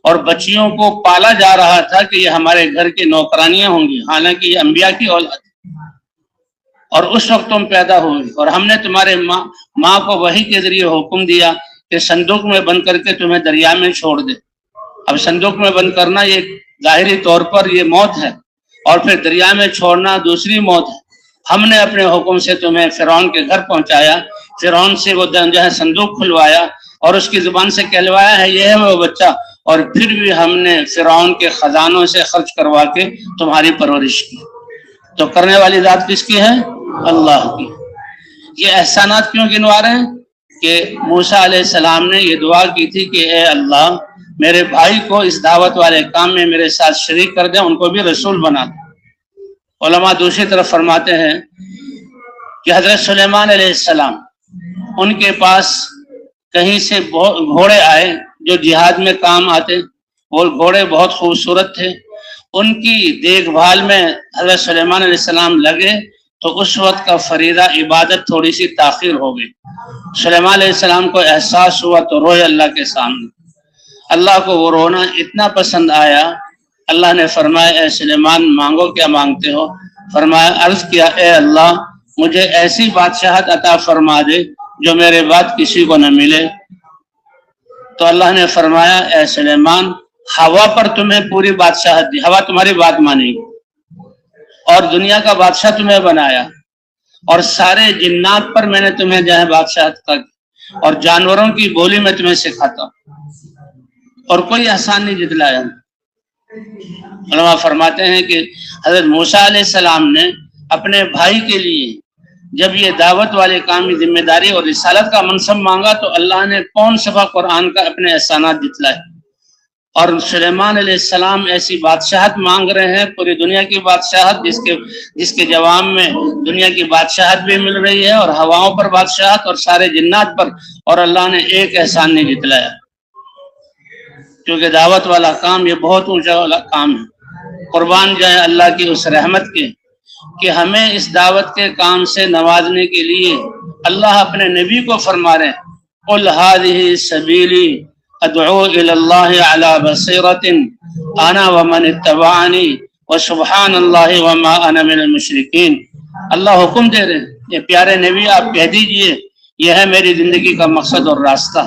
اور بچیوں کو پالا جا رہا تھا کہ یہ ہمارے گھر کی نوکرانیاں ہوں گی، حالانکہ یہ انبیاء کی اولاد، اور اس وقت تم پیدا ہوئی اور ہم نے تمہارے ماں کو وحی کے ذریعے حکم دیا کہ صندوق میں بند کر کے تمہیں دریا میں چھوڑ دے۔ اب صندوق میں بند کرنا یہ ظاہری طور پر یہ موت ہے، اور پھر دریا میں چھوڑنا دوسری موت ہے۔ ہم نے اپنے حکم سے تمہیں فرعون کے گھر پہنچایا، فرعون سے وہ جو ہے صندوق کھلوایا، اور اس کی زبان سے کہلوایا ہے یہ ہے وہ بچہ، اور پھر بھی ہم نے فرعون کے خزانوں سے خرچ کروا کے تمہاری پرورش کی۔ تو کرنے والی ذات کس کی ہے؟ اللہ کی۔ یہ احسانات کیوں گنوا رہے ہیں کہ موسیٰ علیہ السلام نے یہ دعا کی تھی کہ اے اللہ میرے بھائی کو اس دعوت والے کام میں میرے ساتھ شریک کر دیں، ان کو بھی رسول بنا دیں۔ علماء دوسری طرف فرماتے ہیں کہ حضرت سلیمان علیہ السلام ان کے پاس کہیں سے گھوڑے آئے جو جہاد میں کام آتے، وہ گھوڑے بہت خوبصورت تھے، ان کی دیکھ بھال میں حضرت سلیمان علیہ السلام لگے تو اس وقت کا فریضہ عبادت تھوڑی سی تاخیر ہو گئی۔ سلیمان علیہ السلام کو احساس ہوا تو روئے اللہ کے سامنے۔ اللہ کو وہ رونا اتنا پسند آیا، اللہ نے فرمایا اے سلیمان مانگو کیا مانگتے ہو؟ فرمایا عرض کیا اے اللہ مجھے ایسی بادشاہت عطا فرما دے جو میرے بعد کسی کو نہ ملے۔ تو اللہ نے فرمایا اے سلیمان ہوا پر تمہیں پوری بادشاہت دی، ہوا تمہاری بات مانے گی، اور دنیا کا بادشاہ تمہیں بنایا، اور سارے جنات پر میں نے تمہیں جو ہے بادشاہت کا، اور جانوروں کی بولی میں تمہیں سکھاتا ہوں، اور کوئی احسان نہیں جتلایا۔ علماء فرماتے ہیں کہ حضرت موسیٰ علیہ السلام نے اپنے بھائی کے لیے جب یہ دعوت والے کام کی ذمہ داری اور رسالت کا منصب مانگا تو اللہ نے کون صفحہ قرآن کا اپنے احسانات جتلائے، اور سلیمان علیہ السلام ایسی بادشاہت مانگ رہے ہیں، پوری دنیا کی بادشاہت، جس کے جواب میں دنیا کی بادشاہت بھی مل رہی ہے، اور ہواؤں پر بادشاہت اور سارے جنات پر، اور اللہ نے ایک احسان نہیں جتلایا۔ کیونکہ دعوت والا کام یہ بہت اونچا والا کام ہے۔ قربان جائے اللہ کی اس رحمت کے کہ ہمیں اس دعوت کے کام سے نوازنے کے لیے اللہ اپنے نبی کو فرما رہے ہیں قُلْ هَذِهِ سَبِيلِي أَدْعُو إِلَى اللَّهِ عَلَى بَصِيرَةٍ أَنَا وَمَنِ اتَّبَعَنِي وَسُبْحَانَ اللَّهِ وَمَا أَنَا مِنَ الْمُشْرِكِينَ۔ اللہ حکم دے رہے ہیں یہ پیارے نبی آپ کہہ دیجئے یہ ہے میری زندگی کا مقصد اور راستہ۔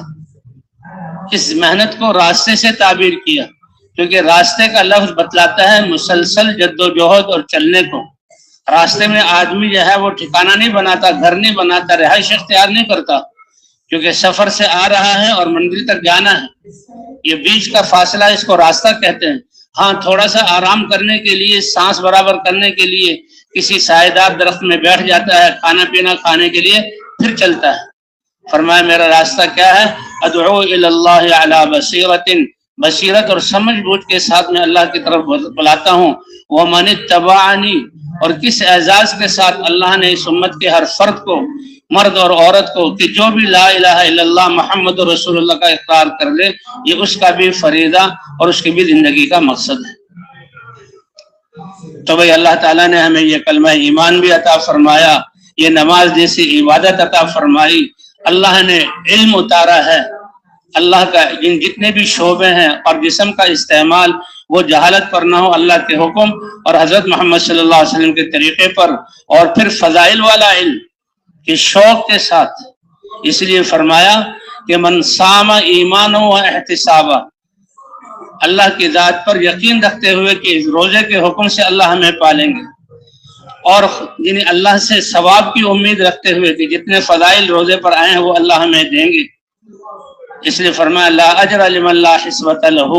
اس محنت کو راستے سے تعبیر کیا کیونکہ راستے کا لفظ بتلاتا ہے مسلسل جد و جہد اور چلنے کو۔ راستے میں آدمی جو ہے وہ ٹھکانہ نہیں بناتا، گھر نہیں بناتا، رہائش اختیار نہیں کرتا، کیونکہ سفر سے آ رہا ہے اور منزل تک جانا ہے۔ یہ بیچ کا فاصلہ اس کو راستہ کہتے ہیں۔ ہاں تھوڑا سا آرام کرنے کے لیے، سانس برابر کرنے کے لیے کسی سائیدار درخت میں بیٹھ جاتا ہے، کھانا پینا کھانے کے لیے پھر چلتا ہے۔ فرمایا میرا راستہ کیا ہے؟ ادعو الی اللہ علی بصیرۃ، بصیرت اور سمجھ بوجھ کے ساتھ میں اللہ کی طرف بلاتا ہوں۔ ومن اتبعنی، اور کس اعزاز کے ساتھ اللہ نے اس امت کے ہر فرد کو، مرد اور عورت کو، کہ جو بھی لا الہ الا اللہ محمد رسول اللہ کا اقرار کر لے یہ اس کا بھی فریضہ اور اس کی بھی زندگی کا مقصد ہے۔ تو بھئی اللہ تعالیٰ نے ہمیں یہ کلمہ ایمان بھی عطا فرمایا، یہ نماز جیسی عبادت عطا فرمائی، اللہ نے علم اتارا ہے، اللہ کا جتنے بھی شعبے ہیں، اور جسم کا استعمال وہ جہالت پر نہ ہو، اللہ کے حکم اور حضرت محمد صلی اللہ علیہ وسلم کے طریقے پر، اور پھر فضائل والا علم کہ شوق کے ساتھ۔ اس لیے فرمایا کہ من صام ایمانا و احتسابا، اللہ کی ذات پر یقین رکھتے ہوئے کہ اس روزے کے حکم سے اللہ ہمیں پالیں گے، اور یعنی اللہ سے ثواب کی امید رکھتے ہوئے کہ جتنے فضائل روزے پر آئے ہیں وہ اللہ ہمیں دیں گے۔ اس لیے فرمایا لا اجر لمن لا حسبۃ لہ،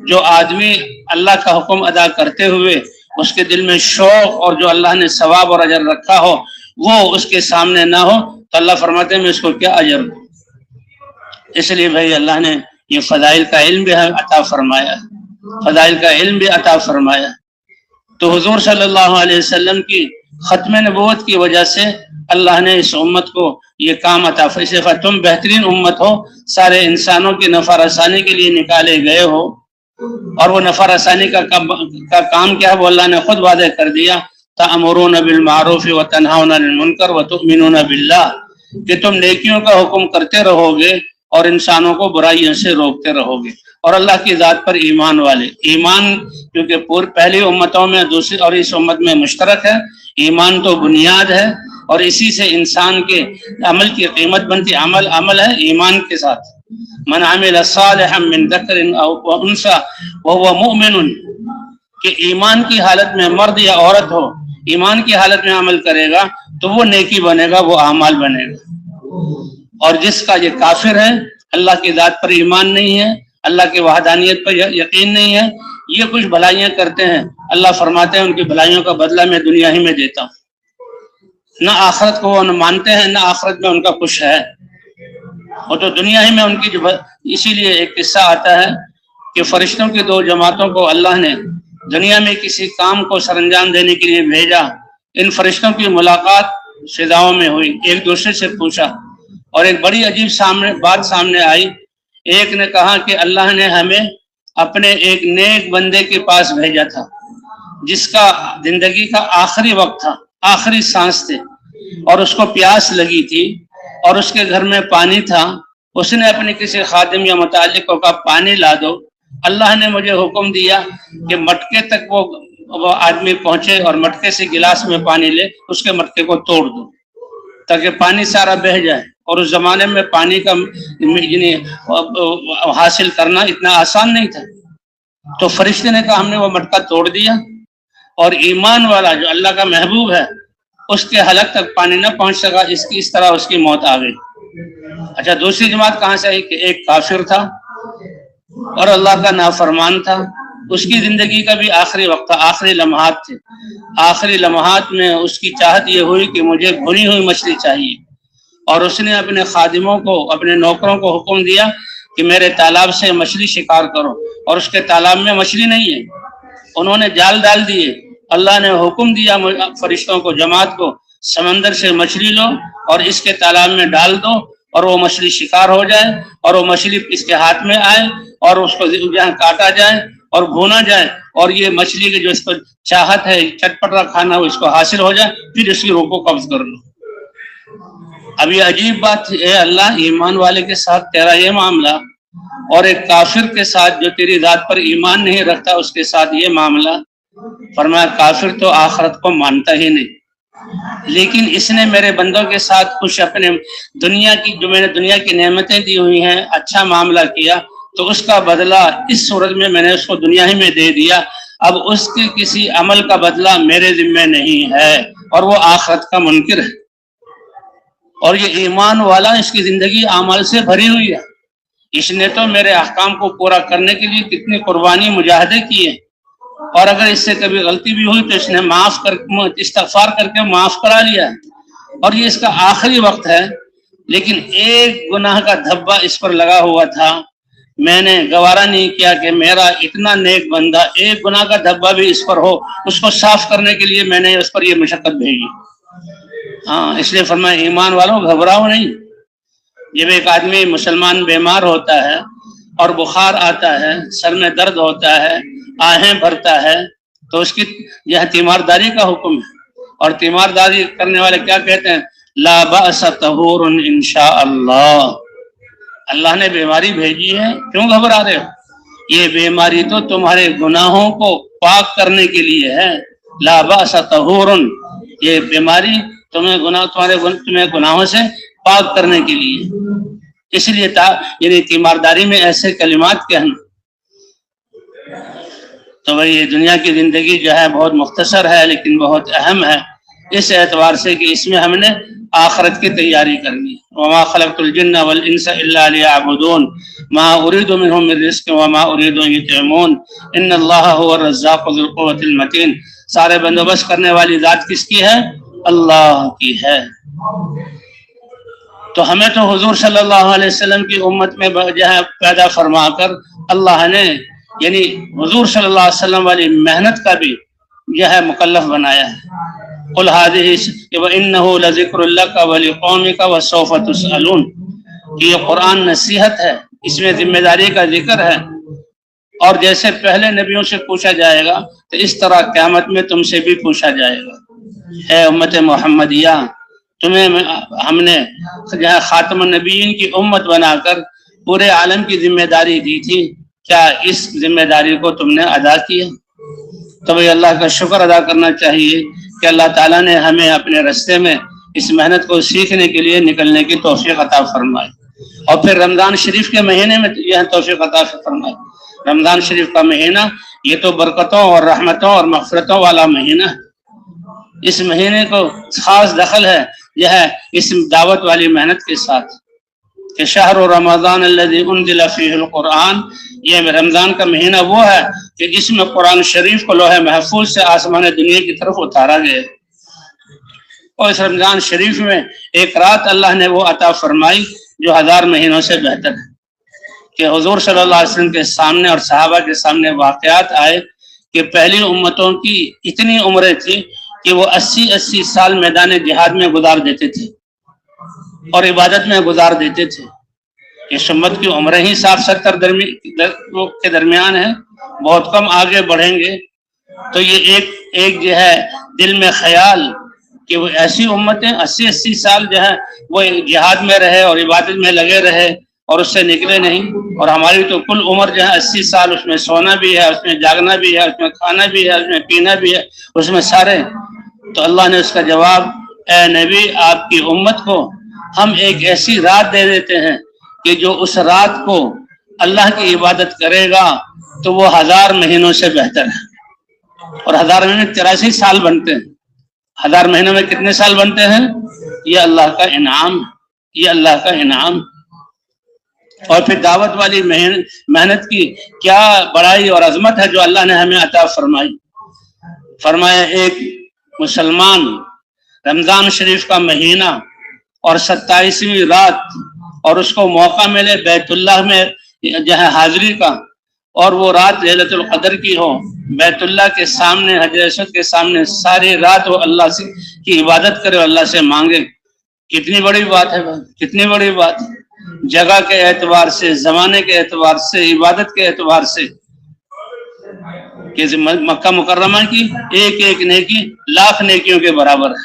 جو آدمی اللہ کا حکم ادا کرتے ہوئے اس کے دل میں شوق اور جو اللہ نے ثواب اور اجر رکھا ہو وہ اس کے سامنے نہ ہو تو اللہ فرماتے ہیں میں اس کو کیا اجر دوں۔ اس لیے بھائی اللہ نے یہ فضائل کا علم بھی عطا فرمایا، فضائل کا علم بھی عطا فرمایا۔ تو حضور صلی اللہ علیہ وسلم کی ختم نبوت کی وجہ سے اللہ نے اس امت کو یہ کام عطا فرمایا۔ تم بہترین امت ہو، سارے انسانوں کی نفع رسانی کے لیے نکالے گئے ہو، اور وہ نفع رسانی کا کام کیا ہے وہ اللہ نے خود واضح کر دیا، تأمرون بالمعروف وتنہون عن المنکر وتؤمنون باللہ، کہ تم نیکیوں کا حکم کرتے رہو گے اور انسانوں کو برائیوں سے روکتے رہو گے، اور اللہ کی ذات پر ایمان والے۔ ایمان کیونکہ پہلی امتوں میں دوسری اور اس امت میں مشترک ہے، ایمان تو بنیاد ہے، اور اسی سے انسان کے عمل کی قیمت بنتی، عمل ہے ایمان کے ساتھ۔ من عمل صالحا من ذکر او انثى وهو مؤمن، کہ ایمان کی حالت میں مرد یا عورت ہو، ایمان کی حالت میں عمل کرے گا تو وہ نیکی بنے گا، وہ اعمال بنے گا۔ اور جس کا یہ کافر ہے اللہ کی ذات پر ایمان نہیں ہے، اللہ کی وحدانیت پر یقین نہیں ہے، یہ کچھ بھلائیاں کرتے ہیں، اللہ فرماتے ہیں ان کی بھلائیوں کا بدلہ میں دنیا ہی میں دیتا ہوں۔ نہ آخرت کو وہ نہ مانتے ہیں، نہ آخرت میں ان کا کچھ ہے، وہ تو دنیا ہی میں ان کی اسی لیے ایک قصہ آتا ہے کہ فرشتوں کی دو جماعتوں کو اللہ نے دنیا میں کسی کام کو سر انجام دینے کے لیے بھیجا۔ ان فرشتوں کی ملاقات فضاؤں میں ہوئی، ایک دوسرے سے پوچھا اور ایک بڑی عجیب بات سامنے آئی۔ ایک نے کہا کہ اللہ نے ہمیں اپنے ایک نیک بندے کے پاس بھیجا تھا جس کا زندگی کا آخری وقت تھا، آخری سانس تھے، اور اس کو پیاس لگی تھی اور اس کے گھر میں پانی تھا۔ اس نے اپنے کسی خادم یا متعلق کو کہا پانی لا دو۔ اللہ نے مجھے حکم دیا کہ مٹکے تک وہ آدمی پہنچے اور مٹکے سے گلاس میں پانی لے، اس کے مٹکے کو توڑ دو تاکہ پانی سارا بہہ جائے۔ اور اس زمانے میں پانی کا حاصل کرنا اتنا آسان نہیں تھا۔ تو فرشتے نے کہا ہم نے وہ مٹکا توڑ دیا، اور ایمان والا جو اللہ کا محبوب ہے اس کے حلق تک پانی نہ پہنچ سکا، اس طرح اس کی موت آ گئی۔ اچھا، دوسری جماعت کہاں سے آئی کہ ایک کافر تھا اور اللہ کا نافرمان تھا، اس کی زندگی کا بھی آخری وقت تھا، آخری لمحات تھے۔ آخری لمحات میں اس کی چاہت یہ ہوئی کہ مجھے بھنی ہوئی مچھلی چاہیے، اور اس نے اپنے خادموں کو، اپنے نوکروں کو حکم دیا کہ میرے تالاب سے مچھلی شکار کرو، اور اس کے تالاب میں مچھلی نہیں ہے۔ انہوں نے جال ڈال دیے۔ اللہ نے حکم دیا فرشتوں کو، جماعت کو، سمندر سے مچھلی لو اور اس کے تالاب میں ڈال دو، اور وہ مچھلی شکار ہو جائے، اور وہ مچھلی اس کے ہاتھ میں آئے اور اس کو جہاں کاٹا جائے اور بھونا جائے، اور یہ مچھلی کی جو اس کو چاہت ہے چٹپٹا کھانا وہ اس کو حاصل ہو جائے، پھر اس کی روح کو قبض کر لو۔ اب یہ عجیب بات، اے اللہ، ایمان والے کے ساتھ تیرا یہ معاملہ، اور ایک کافر کے ساتھ جو تیری ذات پر ایمان نہیں رکھتا اس کے ساتھ یہ معاملہ۔ فرمایا کافر تو آخرت کو مانتا ہی نہیں، لیکن اس نے میرے بندوں کے ساتھ کچھ اپنے جو میں نے دنیا کی نعمتیں دی ہوئی ہیں اچھا معاملہ کیا، تو اس کا بدلہ اس صورت میں نے اس کو دنیا ہی میں دے دیا۔ اب اس کے کسی عمل کا بدلہ میرے ذمہ نہیں ہے، اور وہ آخرت کا منکر ہے۔ اور یہ ایمان والا، اس کی زندگی اعمال سے بھری ہوئی ہے، اس نے تو میرے احکام کو پورا کرنے کے لیے کتنی قربانی مجاہدے کیے، اور اگر اس سے کبھی غلطی بھی ہوئی تو اس نے استغفار کر کے معاف کرا لیا، اور یہ اس کا آخری وقت ہے۔ لیکن ایک گناہ کا دھبا اس پر لگا ہوا تھا، میں نے گوارا نہیں کیا کہ میرا اتنا نیک بندہ ایک گناہ کا دھبا بھی اس پر ہو، اس کو صاف کرنے کے لیے میں نے اس پر یہ مشقت بھیجی۔ ہاں، اس لیے فرمایا ایمان والوں گھبراؤ نہیں۔ جب ایک آدمی مسلمان بیمار ہوتا ہے اور بخار آتا ہے، سر میں درد ہوتا ہے، آہیں بھرتا ہے، تو اس کی یہ تیمارداری کا حکم ہے، اور تیمارداری کرنے والے کیا کہتے ہیں؟ لا بأس طہور انشاء اللہ۔ اللہ نے بیماری بھیجی ہے، کیوں گھبرا رہے ہو؟ یہ بیماری تو تمہارے گناہوں کو پاک کرنے کے لیے ہے۔ لا بأس طہور، یہ بیماری تمہیں گناہوں سے پاک کرنے کے لیے۔ اس لیے یعنی تیمارداری میں ایسے کلمات کہنا۔ تو بھائی یہ دنیا کی زندگی جو ہے بہت مختصر ہے لیکن بہت اہم ہے، اس اعتبار سے کہ اس میں ہم نے آخرت کی تیاری کرنی۔ وما خلقت الجن والانس الا ليعبدون ما اريد منهم من رزق وما اريد ان يطعمون ان الله هو الرزاق ذو القوة المتين۔ سارے بندوبست کرنے والی ذات کس کی ہے؟ اللہ کی ہے۔ تو ہمیں تو حضور صلی اللہ علیہ وسلم کی امت میں جو ہے پیدا فرما کر اللہ نے یعنی حضور صلی اللہ علیہ وسلم والی محنت کا بھی جو ہے مکلف بنایا ہے۔ قل هذه وانه لذکر لک ولقومک وسوف تسألون، کہ یہ قرآن نصیحت ہے، اس میں ذمہ داری کا ذکر ہے، اور جیسے پہلے نبیوں سے پوچھا جائے گا تو اس طرح قیامت میں تم سے بھی پوچھا جائے گا۔ اے امت محمدیہ، تمہیں ہم نے خاتم النبیین کی امت بنا کر پورے عالم کی ذمہ داری دی تھی، کیا اس ذمہ داری کو تم نے ادا کیا؟ تو بھئی اللہ کا شکر ادا کرنا چاہیے کہ اللہ تعالیٰ نے ہمیں اپنے راستے میں اس محنت کو سیکھنے کے لیے نکلنے کی توفیق عطا فرمائی، اور پھر رمضان شریف کے مہینے میں یہ توفیق عطا فرمائی۔ رمضان شریف کا مہینہ یہ تو برکتوں اور رحمتوں اور مغفرتوں والا مہینہ ہے۔ اس مہینے کو خاص دخل ہے یہ ہے اس دعوت والی محنت کے ساتھ۔ کہ شہر رمضان الذی انزل فیہ القرآن، یہ رمضان کا مہینہ وہ ہے کہ جس میں قرآن شریف کو لوح محفوظ سے آسمان دنیا کی طرف اتارا گیا، اور اس رمضان شریف میں ایک رات اللہ نے وہ عطا فرمائی جو 1000 مہینوں سے بہتر ہے، کہ حضور صلی اللہ علیہ وسلم کے سامنے اور صحابہ کے سامنے واقعات آئے کہ پہلی امتوں کی اتنی عمریں تھی کہ وہ 80 سال میدان جہاد میں گزار دیتے تھے اور عبادت میں گزار دیتے تھے۔ اس امت کی عمریں ہی 60-70 کے درمیان ہے، بہت کم آگے بڑھیں گے۔ تو یہ ایک جو ہے دل میں خیال کہ وہ ایسی امتیں 80 سال جو ہے وہ جہاد میں رہے اور عبادت میں لگے رہے اور اس سے نکلے نہیں، اور ہماری تو کل عمر جو ہے 80 سال، اس میں سونا بھی ہے، اس میں جاگنا بھی ہے، اس میں کھانا بھی ہے، اس میں پینا بھی ہے، اس میں سارے۔ تو اللہ نے اس کا جواب، اے نبی آپ کی امت کو ہم ایک ایسی رات دے دیتے ہیں کہ جو اس رات کو اللہ کی عبادت کرے گا تو وہ 1000 مہینوں سے بہتر ہے۔ اور 1000 مہینے 83 سال بنتے ہیں۔ 1000 مہینوں میں کتنے سال بنتے ہیں؟ یہ اللہ کا انعام، یہ اللہ کا انعام۔ اور پھر دعوت والی محنت کی کیا بڑائی اور عظمت ہے جو اللہ نے ہمیں عطا فرمائی۔ فرمایا ایک مسلمان رمضان شریف کا مہینہ اور 27ویں رات اور اس کو موقع ملے بیت اللہ میں جو ہے حاضری کا، اور وہ رات لیلۃ القدر کی ہو، بیت اللہ کے سامنے، حجر اسود کے سامنے ساری رات وہ اللہ سے کی عبادت کرے اور اللہ سے مانگے، کتنی بڑی بات ہے، کتنی بڑی بات ہے۔ جگہ کے اعتبار سے، زمانے کے اعتبار سے، عبادت کے اعتبار سے، کہ مکہ مکرمہ کی ایک نیکی لاکھ نیکیوں کے برابر ہے،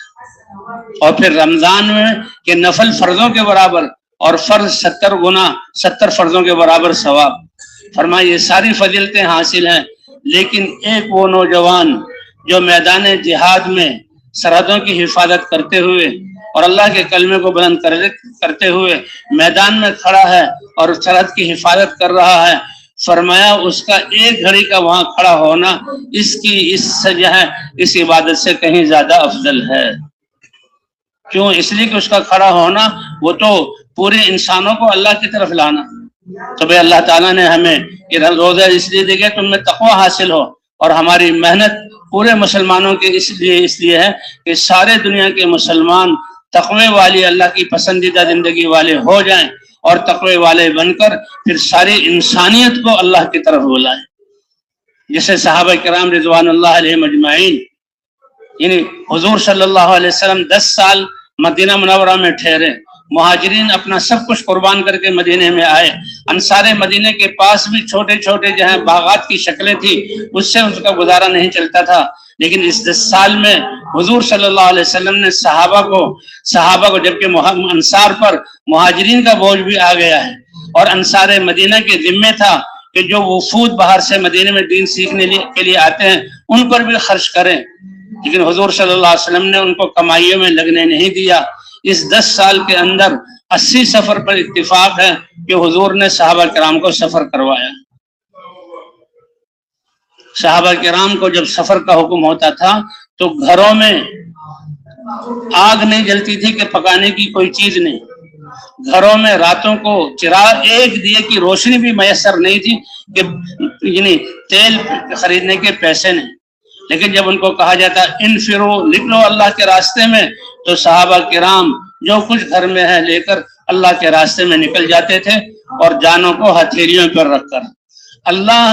اور پھر رمضان میں کہ نفل فرضوں کے برابر اور فرض 70 گنا 70 فرضوں کے برابر ثواب۔ فرمایا یہ ساری فضیلتیں حاصل ہیں، لیکن ایک وہ نوجوان جو میدان جہاد میں سرحدوں کی حفاظت کرتے ہوئے اور اللہ کے کلمے کو بلند کرتے ہوئے میدان میں کھڑا ہے اور سرحد کی حفاظت کر رہا ہے، فرمایا اس کا ایک گھڑی کا وہاں کھڑا ہونا اس عبادت سے کہیں زیادہ افضل ہے۔ کیوں؟ اس لیے کہ اس کا کھڑا ہونا وہ تو پورے انسانوں کو اللہ کی طرف لانا۔ تو بھئی اللہ تعالیٰ نے ہمیں یہ روزہ اس لیے دے گا تم میں تقوی حاصل ہو، اور ہماری محنت پورے مسلمانوں کے اس لیے ہے کہ سارے دنیا کے مسلمان تقوی والی اللہ کی پسندیدہ زندگی والے ہو جائیں، اور تقوی والے بن کر پھر ساری انسانیت کو اللہ کی طرف بلائیں۔ جیسے صحابہ کرام رضوان اللہ علیہم اجمعین، یعنی حضور صلی اللہ علیہ وسلم 10 سال مدینہ منورہ میں ٹھہرے، مہاجرین اپنا سب کچھ قربان کر کے مدینے میں آئے، انصار مدینے کے پاس بھی چھوٹے چھوٹے جو ہیں باغات کی شکلیں تھی، اس سے اس کا گزارا نہیں چلتا تھا، لیکن اس 10 سال میں حضور صلی اللہ علیہ وسلم نے صحابہ کو جبکہ انصار پر مہاجرین کا بوجھ بھی آ گیا ہے، اور انصار مدینہ کے ذمے تھا کہ جو وفود باہر سے مدینے میں دین سیکھنے کے لیے آتے ہیں ان پر بھی خرچ کریں، لیکن حضور صلی اللہ علیہ وسلم نے ان کو کمائیوں میں لگنے نہیں دیا۔ اس 10 سال کے اندر 80 سفر پر اتفاق ہے کہ حضور نے صحابہ کرام کو سفر کروایا۔ صحابہ کرام کو جب سفر کا حکم ہوتا تھا تو گھروں میں آگ نہیں جلتی تھی کہ پکانے کی کوئی چیز نہیں، گھروں میں راتوں کو چراغ ایک دیے کی روشنی بھی میسر نہیں تھی کہ یعنی تیل خریدنے کے پیسے نہیں، لیکن جب ان کو کہا جاتا انفرو، نکلو اللہ کے راستے میں، تو صحابہ کرام جو کچھ گھر میں ہے لے کر اللہ کے راستے میں نکل جاتے تھے، اور جانوں کو ہتھیلیوں پر رکھ کر۔ اللہ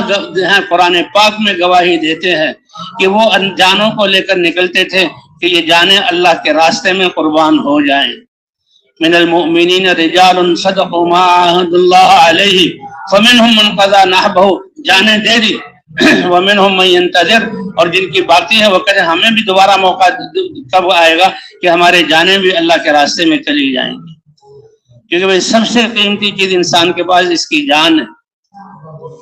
قرآن پاک میں گواہی دیتے ہیں کہ وہ جانوں کو لے کر نکلتے تھے کہ یہ جانیں اللہ کے راستے میں قربان ہو جائیں۔ من المؤمنین رجال صدقوا ما عاهدوا الله علیہ فمنهم من قضى نحبه، جانیں دے دی، ومنهم من ينتظر، اور جن کی باقی ہے وہ کہتے ہیں ہمیں بھی دوبارہ موقع کب آئے گا کہ ہمارے جانیں بھی اللہ کے راستے میں چلی جائیں گی، کیونکہ وہ سب سے قیمتی چیز انسان کے پاس اس کی جان ہے۔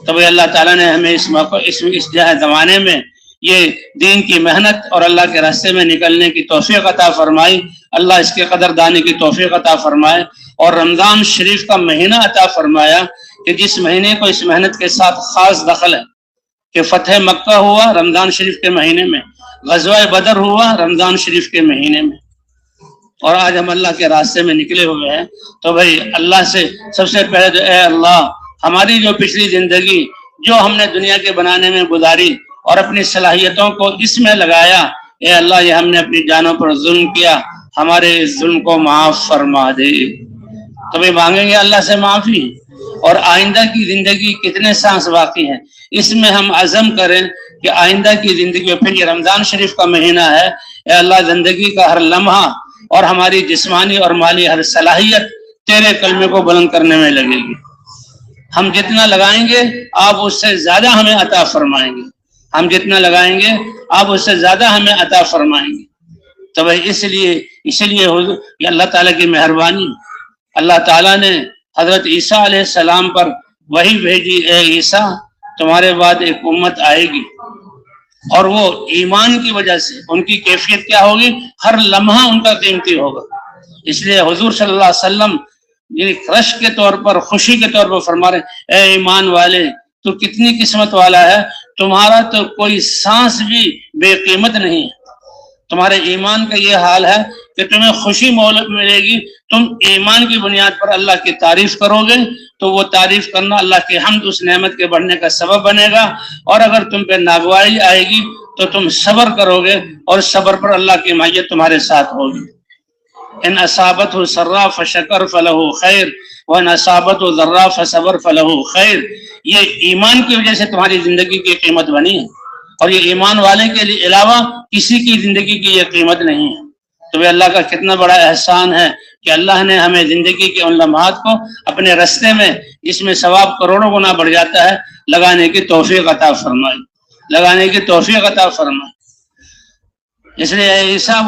تو بھئی اللہ تعالیٰ نے ہمیں اس موقع اس زمانے میں یہ دین کی محنت اور اللہ کے راستے میں نکلنے کی توفیق عطا فرمائی، اللہ اس کے قدردانی کی توفیق عطا فرمائے، اور رمضان شریف کا مہینہ عطا فرمایا کہ جس مہینے کو اس محنت کے ساتھ خاص دخل ہے کہ فتح مکہ ہوا رمضان شریف کے مہینے میں، غزوہ بدر ہوا رمضان شریف کے مہینے میں، اور آج ہم اللہ کے راستے میں نکلے ہوئے ہیں، تو بھائی اللہ سے سب سے پہلے تو اے اللہ ہماری جو پچھلی زندگی جو ہم نے دنیا کے بنانے میں گزاری اور اپنی صلاحیتوں کو اس میں لگایا، اے اللہ یہ ہم نے اپنی جانوں پر ظلم کیا، ہمارے اس ظلم کو معاف فرما دے۔ تو بھائی مانگیں گے اللہ سے معافی، اور آئندہ کی زندگی کتنے سانس باقی ہیں اس میں ہم عزم کریں کہ آئندہ کی زندگی میں، پھر یہ رمضان شریف کا مہینہ ہے، اے اللہ زندگی کا ہر لمحہ اور ہماری جسمانی اور مالی ہر صلاحیت تیرے کلمے کو بلند کرنے میں لگے گی۔ ہم جتنا لگائیں گے آپ اس سے زیادہ ہمیں عطا فرمائیں گے، ہم جتنا لگائیں گے آپ اس سے زیادہ ہمیں عطا فرمائیں گے۔ تو بھائی اس لیے یہ اللہ تعالیٰ کی مہربانی، اللہ تعالیٰ نے حضرت عیسیٰ علیہ السلام پر وہی بھیجی، اے عیسیٰ تمہارے بعد ایک امت آئے گی، اور وہ ایمان کی وجہ سے ان کی کیفیت کیا ہوگی، ہر لمحہ ان کا قیمتی ہوگا۔ اس لیے حضور صلی اللہ علیہ وسلم رشک کے طور پر، خوشی کے طور پر فرما رہے، اے ایمان والے تو کتنی قسمت والا ہے، تمہارا تو کوئی سانس بھی بے قیمت نہیں ہے۔ تمہارے ایمان کا یہ حال ہے کہ تمہیں خوشی ملے گی، تم ایمان کی بنیاد پر اللہ کی تعریف کرو گے تو وہ تعریف کرنا اللہ کی حمد اس نعمت کے بڑھنے کا سبب بنے گا، اور اگر تم پہ ناگواری آئے گی تو تم صبر کرو گے، اور صبر پر اللہ کی معیت تمہارے ساتھ ہوگی۔ ان اصابتہ سرا فشکر فلہ خیر وان اصابتہ ضرا فصبر فلہ خیر۔ یہ ایمان کی وجہ سے تمہاری زندگی کی قیمت بنی ہے، اور یہ ایمان والے کے علاوہ کسی کی زندگی کی یہ قیمت نہیں ہے۔ تو یہ اللہ کا کتنا بڑا احسان ہے کہ اللہ نے ہمیں زندگی کے ان لمحات کو اپنے رستے میں، جس میں ثواب کروڑوں گنا بڑھ جاتا ہے، لگانے کی توفیق عطا فرمائی، لگانے کی توفیق عطا فرمائی۔ اس لیے عیسیٰ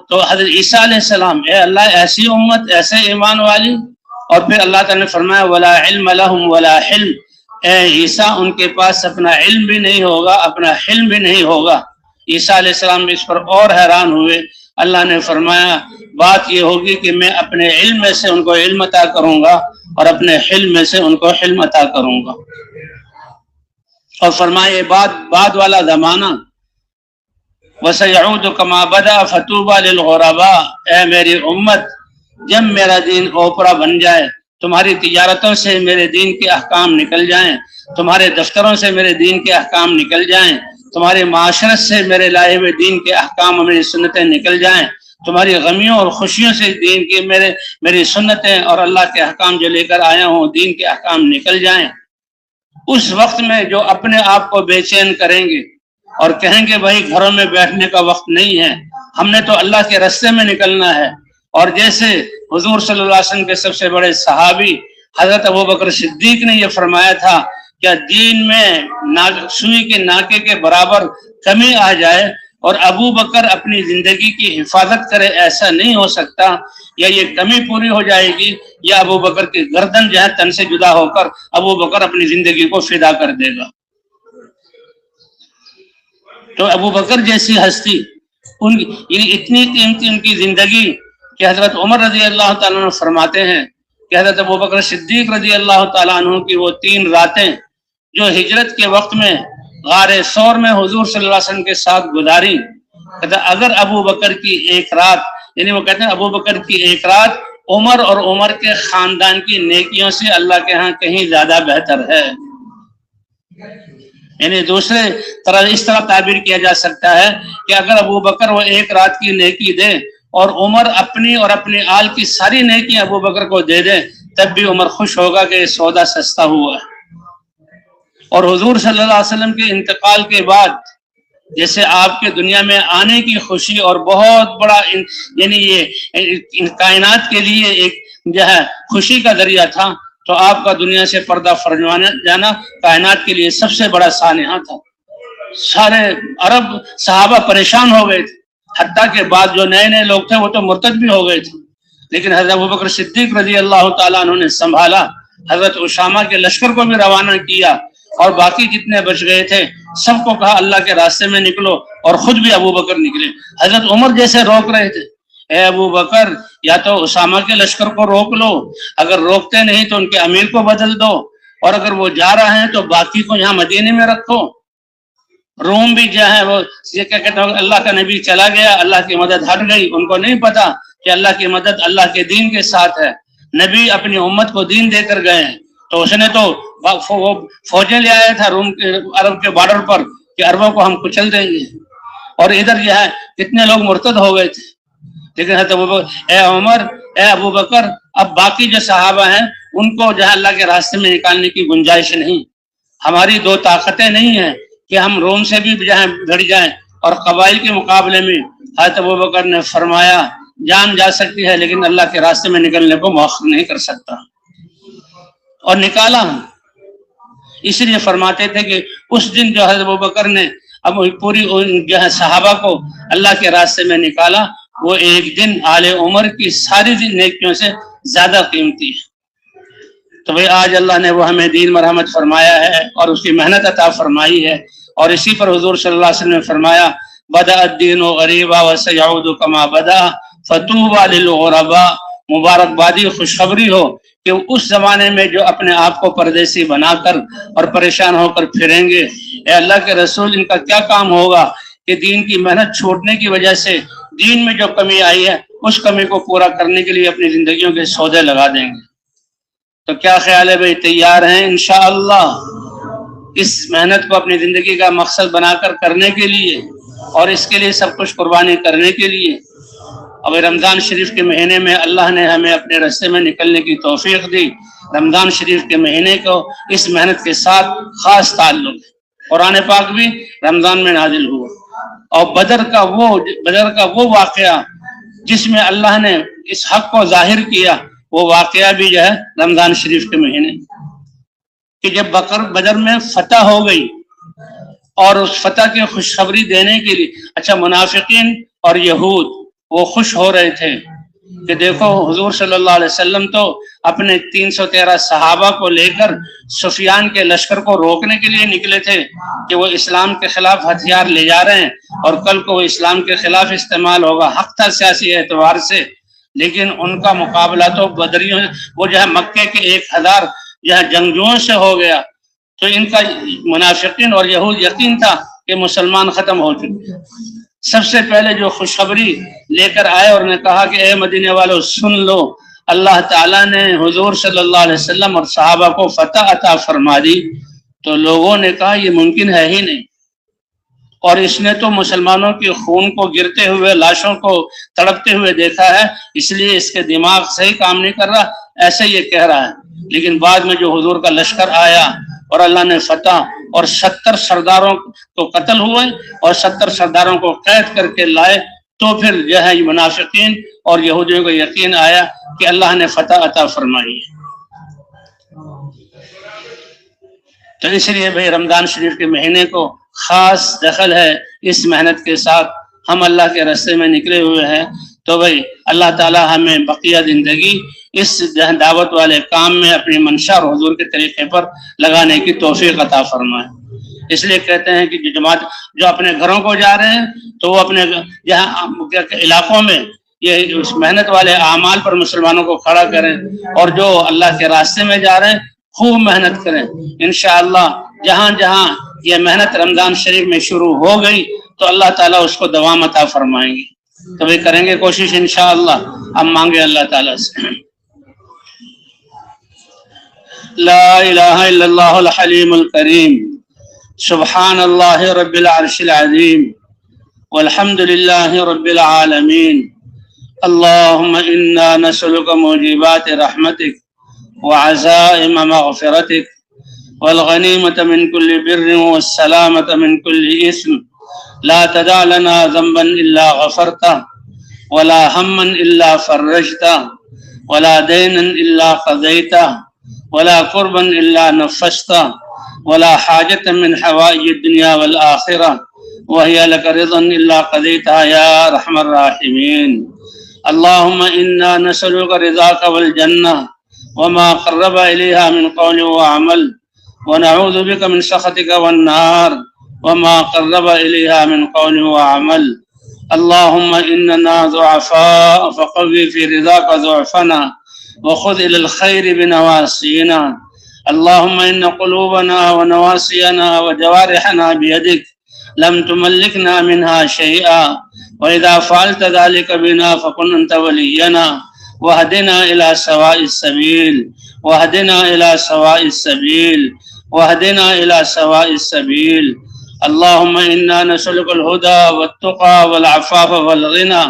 تو حضرت عیسیٰ علیہ السلام، اے اللہ ایسی امت، ایسے ایمان والی، اور پھر اللہ تعالیٰ نے فرمایا ولا علم لہم ولا حلم، اے عیسیٰ ان کے پاس اپنا علم بھی نہیں ہوگا، اپنا حلم بھی نہیں ہوگا۔ عیسیٰ علیہ السلام اس پر اور حیران ہوئے۔ اللہ نے فرمایا بات یہ ہوگی کہ میں اپنے علم میں سے ان کو علم عطا کروں گا، اور اپنے حلم میں سے ان کو حلم عطا کروں گا۔ اور فرمائے بعد والا زمانہ وَسَيَعُودُ كَمَا بَدَأَ فَطُوبَى لِلْغُرَبَاءِ، اے میری امت جب میرا دین اوپرا بن جائے، تمہاری تجارتوں سے میرے دین کے احکام نکل جائیں، تمہارے دفتروں سے میرے دین کے احکام نکل جائیں، تمہارے معاشرت سے میرے لائے ہوئے دین کے احکام اور میری سنتیں نکل جائیں، تمہاری غمیوں اور خوشیوں سے دین کی میری سنتیں اور اللہ کے احکام جو لے کر آیا ہوں دین کے احکام نکل جائیں، اس وقت میں جو اپنے آپ کو بے چین کریں گے اور کہیں گے بھائی گھروں میں بیٹھنے کا وقت نہیں ہے، ہم نے تو اللہ کے راستے میں نکلنا ہے۔ اور جیسے حضور صلی اللہ علیہ وسلم کے سب سے بڑے صحابی حضرت ابوبکر صدیق نے یہ فرمایا تھا کہ دین میں سوئی کے ناکے کے برابر کمی آ جائے اور ابو بکر اپنی زندگی کی حفاظت کرے، ایسا نہیں ہو سکتا، یا یہ کمی پوری ہو جائے گی یا ابو بکر کی گردن جو ہے تن سے جدا ہو کر ابو بکر اپنی زندگی کو فدا کر دے گا۔ تو ابو بکر جیسی ہستی یعنی اتنی قیمتی ان کی زندگی کہ حضرت عمر رضی اللہ تعالیٰ عنہ فرماتے ہیں کہ حضرت ابو بکر صدیق رضی اللہ تعالیٰ عنہ کی وہ 3 راتیں جو ہجرت کے وقت میں غار ثور میں حضور صلی اللہ علیہ وسلم کے ساتھ گزاری، اگر ابو بکر کی ایک رات، یعنی وہ کہتے ہیں ابو بکر کی ایک رات عمر اور عمر کے خاندان کی نیکیوں سے اللہ کے ہاں کہیں زیادہ بہتر ہے۔ یعنی دوسرے طرح اس طرح تعبیر کیا جا سکتا ہے کہ اگر ابو بکر وہ ایک رات کی نیکی دے اور عمر اپنی اور اپنی آل کی ساری نیکی ابو بکر کو دے دے، تب بھی عمر خوش ہوگا کہ یہ سودا سستا ہوا ہے۔ اور حضور صلی اللہ علیہ وسلم کے انتقال کے بعد جیسے آپ کے دنیا میں آنے کی خوشی اور بہت بڑا یعنی یہ کائنات کے لیے ایک جو ہے خوشی کا ذریعہ تھا، تو آپ کا دنیا سے پردہ فرمانے جانا کائنات کے لیے سب سے بڑا سانحہ تھا۔ سارے عرب صحابہ پریشان ہو گئے تھے، حتیٰ کہ بعد جو نئے لوگ تھے وہ تو مرتد بھی ہو گئے تھے، لیکن حضرت ابوبکر صدیق رضی اللہ تعالیٰ عنہ نے سنبھالا، حضرت اسامہ کے لشکر کو بھی روانہ کیا، اور باقی جتنے بچ گئے تھے سب کو کہا اللہ کے راستے میں نکلو، اور خود بھی ابوبکر نکلے۔ حضرت عمر جیسے روک رہے تھے، اے ابو بکر یا تو اسامہ کے لشکر کو روک لو، اگر روکتے نہیں تو ان کے امیر کو بدل دو، اور اگر وہ جا رہے ہیں تو باقی کو یہاں مدینے میں رکھو۔ روم بھی جو ہے وہ یہ کیا کہتے ہیں اللہ کا نبی چلا گیا، اللہ کی مدد ہٹ گئی، ان کو نہیں پتا کہ اللہ کی مدد اللہ کے دین کے ساتھ ہے۔ نبی اپنی امت کو دین دے کر گئے ہیں، تو اس نے تو فوجیں لے آیا تھا روم کے عرب کے بارڈر پر کہ عربوں کو ہم کچل دیں گے، اور ادھر جو ہے کتنے لوگ مرتد ہو گئے تھے۔ لیکن حضرت اے عمر، اے ابو بکر، اب باقی جو صحابہ ہیں ان کو جو ہے اللہ کے راستے میں نکالنے کی گنجائش نہیں۔ ہماری دو طاقتیں نہیں ہیں کہ ہم روم سے بھی جہاں بھڑ جائیں، اور قبائل کے مقابلے میں حضرت ابو بکر نے فرمایا جان جا سکتی ہے لیکن اللہ کے راستے میں نکلنے کو مؤخر نہیں کر سکتا، اور نکالا ہم۔ اس لیے فرماتے تھے کہ اس دن جو حضرت ابو بکر نے اب پوری جو ہے صحابہ کو اللہ کے راستے میں نکالا، وہ ایک دن آل عمر کی ساری نیکیوں سے زیادہ قیمتی ہے۔ تو بھئی آج اللہ نے وہ ہمیں دین مرحمت فرمایا ہے اور اس کی محنت عطا فرمائی ہے، اور اسی پر حضور صلی اللہ علیہ وسلم نے فرمایا بدأ الدین غریبا وسیعود کما بدأ فطوبی للغرباء، مبارکبادی خوشخبری ہو کہ اس زمانے میں جو اپنے آپ کو پردیسی بنا کر اور پریشان ہو کر پھریں گے، اے اللہ کے رسول ان کا کیا کام ہوگا کہ دین کی محنت چھوڑنے کی وجہ سے دین میں جو کمی آئی ہے اس کمی کو پورا کرنے کے لیے اپنی زندگیوں کے سودے لگا دیں گے۔ تو کیا خیال ہے بھائی، تیار ہیں انشاءاللہ اس محنت کو اپنی زندگی کا مقصد بنا کر کرنے کے لیے، اور اس کے لیے سب کچھ قربانی کرنے کے لیے؟ اب رمضان شریف کے مہینے میں اللہ نے ہمیں اپنے راستے میں نکلنے کی توفیق دی۔ رمضان شریف کے مہینے کو اس محنت کے ساتھ خاص تعلق ہے۔ قرآن پاک بھی رمضان میں نازل ہوا، اور بدر کا وہ واقعہ جس میں اللہ نے اس حق کو ظاہر کیا، وہ واقعہ بھی جو ہے رمضان شریف کے مہینے کہ جب بدر میں فتح ہو گئی، اور اس فتح کی خوشخبری دینے کے لیے اچھا منافقین اور یہود وہ خوش ہو رہے تھے کہ دیکھو حضور صلی اللہ علیہ وسلم تو اپنے 313 صحابہ کو لے کر سفیان کے لشکر کو روکنے کے لیے نکلے تھے کہ وہ اسلام کے خلاف ہتھیار لے جا رہے ہیں اور کل کو وہ اسلام کے خلاف استعمال ہوگا، حق تھا سیاسی اعتبار سے، لیکن ان کا مقابلہ تو بدریوں وہ جو ہے مکے کے 1000 جو ہے جنگجوؤں سے ہو گیا۔ تو ان کا منافقین اور یہود یقین تھا کہ مسلمان ختم ہو چکے۔ سب سے پہلے جو خوشخبری لے کر آئے اور نے کہا کہ اے مدینے والوں سن لو، اللہ تعالیٰ نے حضور صلی اللہ علیہ وسلم اور صحابہ کو فتح عطا فرما دی۔ تو لوگوں نے کہا یہ ممکن ہے ہی نہیں، اور اس نے تو مسلمانوں کے خون کو گرتے ہوئے، لاشوں کو تڑپتے ہوئے دیکھا ہے، اس لیے اس کے دماغ صحیح کام نہیں کر رہا، ایسے یہ کہہ رہا ہے۔ لیکن بعد میں جو حضور کا لشکر آیا اور اللہ نے فتح، اور 70 سرداروں کو قتل ہوئے اور 70 سرداروں کو قید کر کے لائے، تو پھر جو ہے منافقین اور یہودیوں کو یقین آیا کہ اللہ نے فتح عطا فرمائی ہے۔ تو اس لیے بھائی رمضان شریف کے مہینے کو خاص دخل ہے اس محنت کے ساتھ، ہم اللہ کے راستے میں نکلے ہوئے ہیں۔ تو بھائی اللہ تعالی ہمیں بقیہ زندگی اس دعوت والے کام میں اپنی منشا اور حضور کے طریقے پر لگانے کی توفیق عطا فرمائے۔ اس لیے کہتے ہیں کہ جماعت جو اپنے گھروں کو جا رہے ہیں تو وہ اپنے یہاں علاقوں میں یہ اس محنت والے اعمال پر مسلمانوں کو کھڑا کریں، اور جو اللہ کے راستے میں جا رہے ہیں خوب محنت کریں۔ انشاءاللہ جہاں جہاں یہ محنت رمضان شریف میں شروع ہو گئی تو اللہ تعالیٰ اس کو دوام عطا فرمائیں گے۔ تو بھی کریں گے کوشش انشاءاللہ، ہم مانگے اللہ تعالیٰ سے۔ لا الہ الا اللہ الحلیم الکریم، سبحان اللہ رب العرش العظیم، والحمد للہ رب العالمین۔ اللہم انا نسألک موجبات رحمتک وعزائم مغفرتک والغنیمة من كل بر والسلامة من كل إثم، لا تدع لنا ذنبا إلا غفرته ولا هما إلا فرجته ولا دينا إلا قضيته ولا قربا إلا نفسته ولا حاجة من حوائج الدنيا والآخرة وهي لك رضا إلا قضيتها يا أرحم الراحمين۔ اللهم إنا نسألك رضاك والجنة وما قرب إليها من قول وعمل، ونعوذ بك من سخطك والنار وما قرب إليها من قول وعمل۔ اللهم إننا ضعفاء فقوي في رضاك ضعفنا وخذ إلى الخير بنواسينا۔ اللهم إن قلوبنا ونواسينا وجوارحنا بيدك، لم تملكنا منها شيئا وإذا فعلت ذلك بنا فكن أنت ولينا واهدنا إلى سواء السبيل واهدنا إلى سواء السبيل واهدنا إلى سواء السبيل. اللهم إنا نسألك الهدى والتقى والعفاف والغنى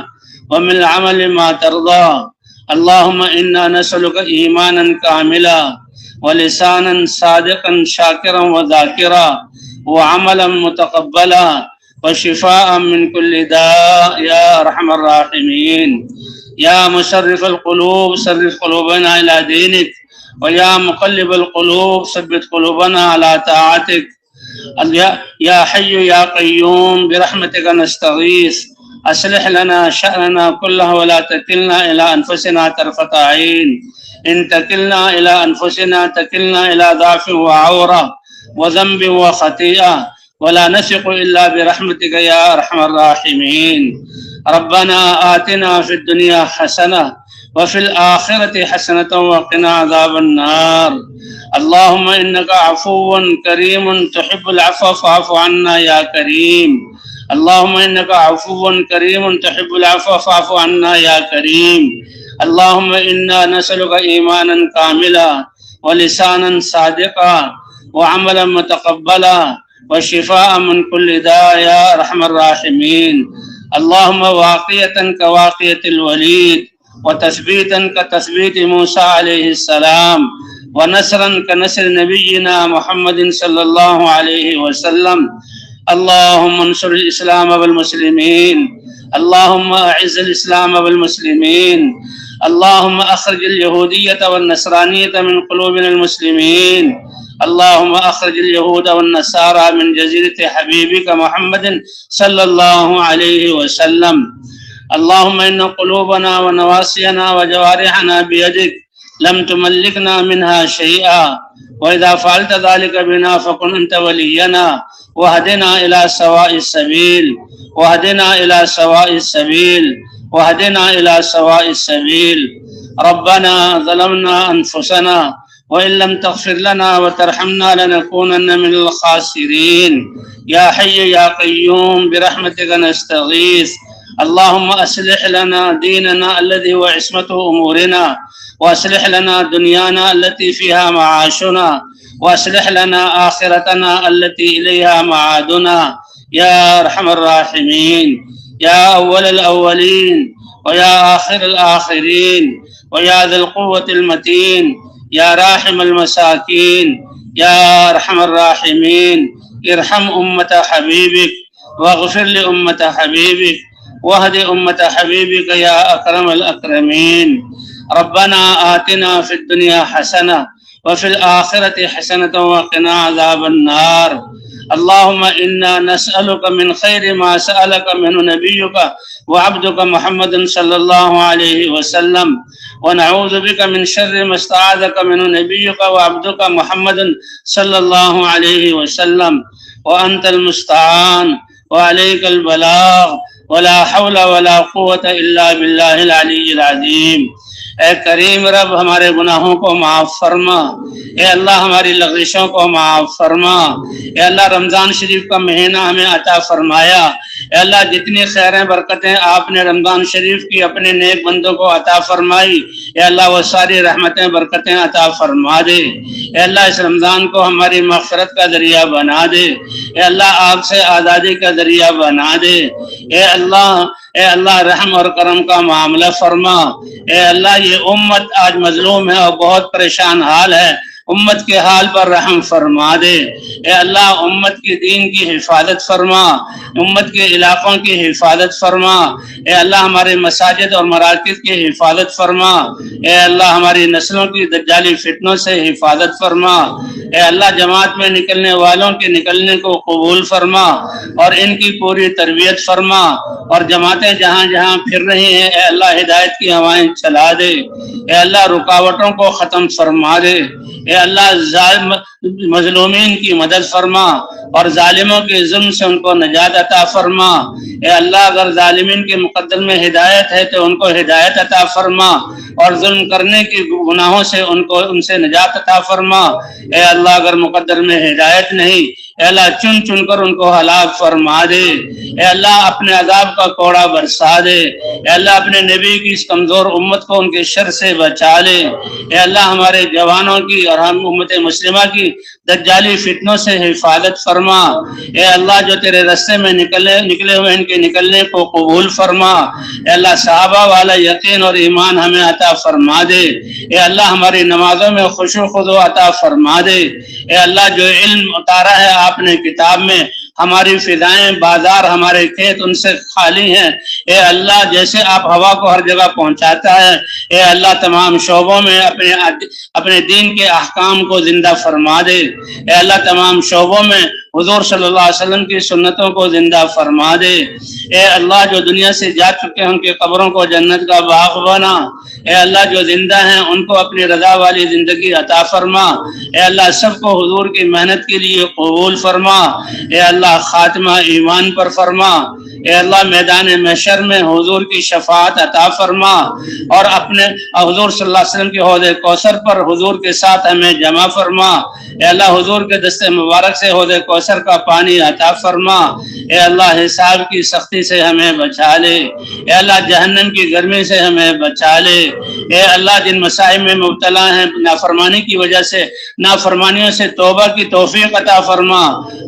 ومن العمل ما ترضى. اللهم إنا نسألك إيمانا كاملا ولسانا صادقا شاكرا وذاكرا وعملا متقبلا وشفاء من كل داء يا أرحم الراحمين. يا مصرف القلوب صرف قلوبنا إلى دينك ويا مقلب القلوب ثبت قلوبنا على طاعتك. يا حي يا قيوم برحمتك نستغيث أصلح لنا شأننا كله ولا تكلنا إلى أنفسنا طرفة عين. إن تكلنا إلى أنفسنا تكلنا إلى ضعف وعورة وذنب وخطيئة ولا نثق إلا برحمتك يا أرحم الراحمين. ربنا آتنا في الدنيا حسنة وفي الآخرة حسنة وقنا عذاب النار. اللهم إنك عفو كريم تحب العفو فاعف عنا يا كريم. اللهم إنك عفو كريم تحب العفو فاعف عنا يا كريم. اللهم إنا نسألك إيمانا كاملا ولسانا صادقا وعملا متقبلا وشفاء من كل داء يا أرحم الراحمين. اللهم واقية كواقية الوليد وتثبيتا كتثبيت موسى عليه السلام ونصرا كنصر نبينا محمد صلى الله عليه وسلم. اللهم انصر الإسلام والمسلمين. اللهم أعز الإسلام والمسلمين. اللهم أخرج اليهودية والنصرانية من قلوبنا المسلمين. اللهم أخرج اليهود والنصارى من جزيرة حبيبك محمد صلى الله عليه وسلم. اللهم إن قلوبنا ونواسينا وجوارحنا بيدك لم تملكنا منها شيئا وإذا فعلت ذلك بنا فكن أنت ولينا واهدنا إلى سواء السبيل واهدنا إلى سواء السبيل واهدنا إلى سواء السبيل. ربنا ظلمنا أنفسنا وإن لم تغفر لنا وترحمنا لنكونن من الخاسرين. يا حي يا قيوم برحمتك نستغيث. اللهم أصلح لنا ديننا الذي هو عصمة أمورنا وأصلح لنا دنيانا التي فيها معاشنا وأصلح لنا آخرتنا التي إليها معادنا يا أرحم الراحمين. يا أول الأولين ويا آخر الآخرين ويا ذا القوة المتين يا راحم المساكين يا أرحم الراحمين. ارحم أمة حبيبك واغفر لأمة حبيبك واهد أمة حبيبك يا أكرم الأكرمين. ربنا آتنا في الدنيا حسنة وفي الآخرة حسنة وقنا عذاب النار. اللهم إنا نسألك من خير ما سألك منه نبيك وعبدك محمد صلى الله عليه وسلم ونعوذ بك من شر ما استعاذك منه نبيك وعبدك محمد صلى الله عليه وسلم وأنت المستعان وعليك البلاغ ولا حول ولا قوة إلا بالله العلی العظیم. اے کریم رب ہمارے گناہوں کو معاف فرما. اے اللہ ہماری لغزشوں کو معاف فرما. اے اللہ رمضان شریف کا مہینہ ہمیں عطا فرمایا. اے اللہ جتنی خیریں برکتیں آپ نے رمضان شریف کی اپنے نیک بندوں کو عطا فرمائی اے اللہ وہ ساری رحمتیں برکتیں عطا فرما دے. اے اللہ اس رمضان کو ہماری مغفرت کا ذریعہ بنا دے. اے اللہ آپ سے آزادی کا ذریعہ بنا دے. اے اللہ رحم اور کرم کا معاملہ فرما. اے اللہ یہ امت آج مظلوم ہے اور بہت پریشان حال ہے. امت کے حال پر رحم فرما دے. اے اللہ امت کی دین کی حفاظت فرما. امت کے علاقوں کی حفاظت فرما. اے اللہ ہمارے مساجد اور مراکز کی حفاظت فرما. اے اللہ ہماری نسلوں کی دجالی فتنوں سے حفاظت فرما. اے اللہ جماعت میں نکلنے والوں کے نکلنے کو قبول فرما اور ان کی پوری تربیت فرما. اور جماعتیں جہاں جہاں پھر رہی ہیں اے اللہ ہدایت کی ہوائیں چلا دے. اے اللہ رکاوٹوں کو ختم فرما دے. اے اللہ مظلومین کی مدد فرما اور ظالموں کے ظلم سے ان کو نجات عطا فرما. اے اللہ اگر ظالمین کے مقدر میں ہدایت ہے تو ان کو ہدایت عطا فرما اور ظلم کرنے کی گناہوں سے ان سے نجات عطا فرما. اے اللہ اگر مقدر میں ہدایت نہیں اے اللہ چن چن کر ان کو ہلاک فرما دے، اے اللہ اپنے عذاب کا کوڑا برسا دے، اے اللہ اپنے نبی کی اس کمزور امت کو ان کے شر سے بچا لے، اے اللہ ہمارے جوانوں کی اور ہم امت مسلمہ کی دجالی فتنوں سے حفاظت فرما، اے اللہ جو تیرے راستے میں نکلے ہوئے ان کے نکلنے کو قبول فرما، اے اللہ صحابہ والا یقین اور ایمان ہمیں عطا فرما دے، اے اللہ ہماری نمازوں میں خشوع خضوع عطا فرما دے، اے اللہ جو علم اتارا ہے آپ نے کتاب میں، ہماری فضائیں بازار ہمارے کھیت ان سے خالی ہیں، اے اللہ جیسے آپ ہوا کو ہر جگہ پہنچاتا ہے، اے اللہ تمام شعبوں میں اپنے دین کے احکام کو زندہ فرما دے، اے اللہ تمام شعبوں میں حضور صلی اللہ علیہ وسلم کی سنتوں کو زندہ فرما دے، اے اللہ جو دنیا سے جا چکے ہیں ان کی قبروں کو جنت کا باغ بنا، اے اللہ جو زندہ ہیں ان کو اپنی رضا والی زندگی عطا فرما، اے اللہ سب کو حضور کی محنت کے لیے قبول فرما، اے اللہ خاتمہ ایمان پر فرما، اے اللہ میدان محشر میں حضور کی شفاعت عطا فرما، اور اپنے حضور صلی اللہ علیہ وسلم کے حوض کوثر پر حضور کے ساتھ ہمیں جمع فرما، اے اللہ حضور کے دست مبارک سے حوض کوثر کا پانی عطا فرما، اے اللہ حساب کی سختی سے ہمیں بچا لے، اے اللہ جہنم کی گرمی سے ہمیں بچا لے، اے اللہ جن مسائل میں مبتلا ہیں نافرمانی کی وجہ سے نافرمانیوں سے توبہ کی توفیق عطا فرما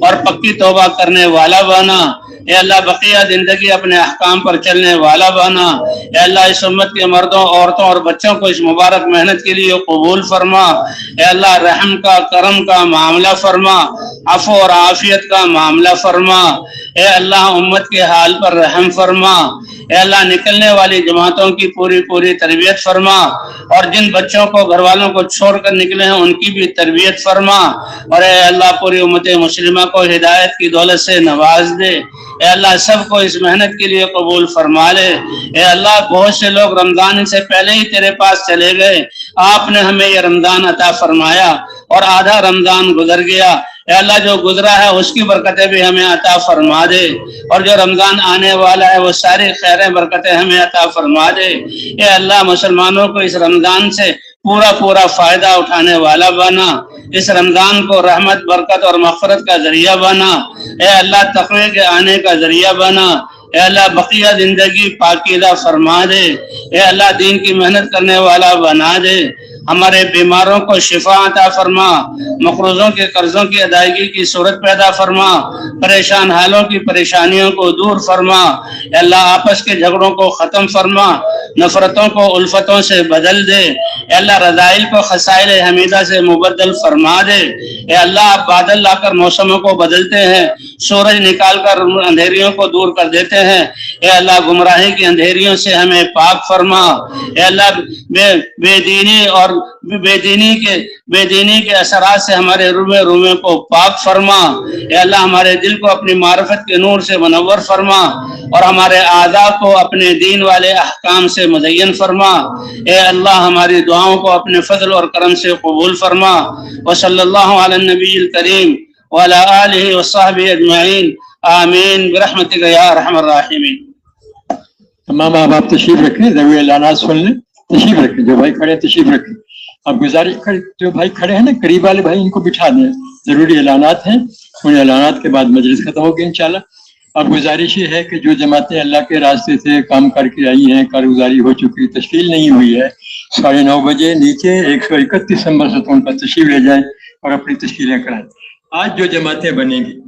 اور پکی توبہ کرنے والا بنا، اے اللہ بقیہ زندگی اپنے احکام پر چلنے والا بنا، اے اللہ اس امت کے مردوں عورتوں اور بچوں کو اس مبارک محنت کے لیے قبول فرما، اے اللہ رحم کا کرم کا معاملہ فرما، عفو اور عافیت کا معاملہ فرما، اے اللہ امت کے حال پر رحم فرما، اے اللہ نکلنے والی جماعتوں کی پوری تربیت فرما، اور جن بچوں کو گھر والوں کو چھوڑ کر نکلے ہیں ان کی بھی تربیت فرما، اور اے اللہ پوری امت مسلمہ کو ہدایت کی دولت سے نواز دے، اے اللہ سب کو اس محنت کے لیے قبول فرما لے، اے اللہ بہت سے لوگ رمضان سے پہلے ہی تیرے پاس چلے گئے، آپ نے ہمیں یہ رمضان عطا فرمایا اور آدھا رمضان گزر گیا، اے اللہ جو گزرا ہے اس کی برکتیں بھی ہمیں عطا فرما دے، اور جو رمضان آنے والا ہے وہ ساری خیریں برکتیں ہمیں عطا فرما دے، اے اللہ مسلمانوں کو اس رمضان سے پورا فائدہ اٹھانے والا بنا، اس رمضان کو رحمت برکت اور مغفرت کا ذریعہ بنا، اے اللہ تقوی کے آنے کا ذریعہ بنا، اے اللہ بقیہ زندگی پاکیزہ فرما دے، اے اللہ دین کی محنت کرنے والا بنا دے، ہمارے بیماروں کو شفا عطا فرما، مقروضوں کے قرضوں کی ادائیگی کی صورت پیدا فرما، پریشان حالوں کی پریشانیوں کو دور فرما، اے اللہ آپس کے جھگڑوں کو ختم فرما، نفرتوں کو الفتوں سے بدل دے، اے اللہ رذائل کو خسائل حمیدہ سے مبدل فرما دے، اے اللہ آپ بادل لا کر موسموں کو بدلتے ہیں، سورج نکال کر اندھیریوں کو دور کر دیتے ہیں، اے اللہ گمراہی کی اندھیریوں سے ہمیں پاک فرما، اے اللہ بے دینی اور بے دینی کے اثرات سے ہمارے رومے کو پاک فرما، اے اللہ ہمارے دل کو اپنی معرفت کے نور سے منور فرما، اور ہمارے اعضاء کو اپنے دین والے احکام سے مزین فرما، اے اللہ ہماری دعاؤں کو اپنے فضل اور کرم سے قبول فرما، وصلی اللہ علی النبی الکریم وعلی آلہ وصحبہ اجمعین، آمین برحمتک یا ارحم الراحمین۔ تمام آپ تشریف رکھیں، ضروری اعلانات سن لیں، تشریف رکھیں، جو بھائی کھڑے ہیں تشریف رکھیں، اب گزارش جو بھائی کھڑے ہیں نا قریب والے بھائی ان کو بٹھا دیں، ضروری اعلانات ہیں، ان اعلانات کے بعد مجلس ختم ہوگی انشاءاللہ۔ اب گزارش یہ ہے کہ جو جماعتیں اللہ کے راستے سے کام کر کے آئی ہیں، کارگزاری ہو چکی، تشکیل نہیں ہوئی ہے، 9:30 بجے نیچے 131 نمبر ستون پر تشریف لے جائیں اور اپنی تشکیلیں کرائیں۔ آج جو جماعتیں بنیں گی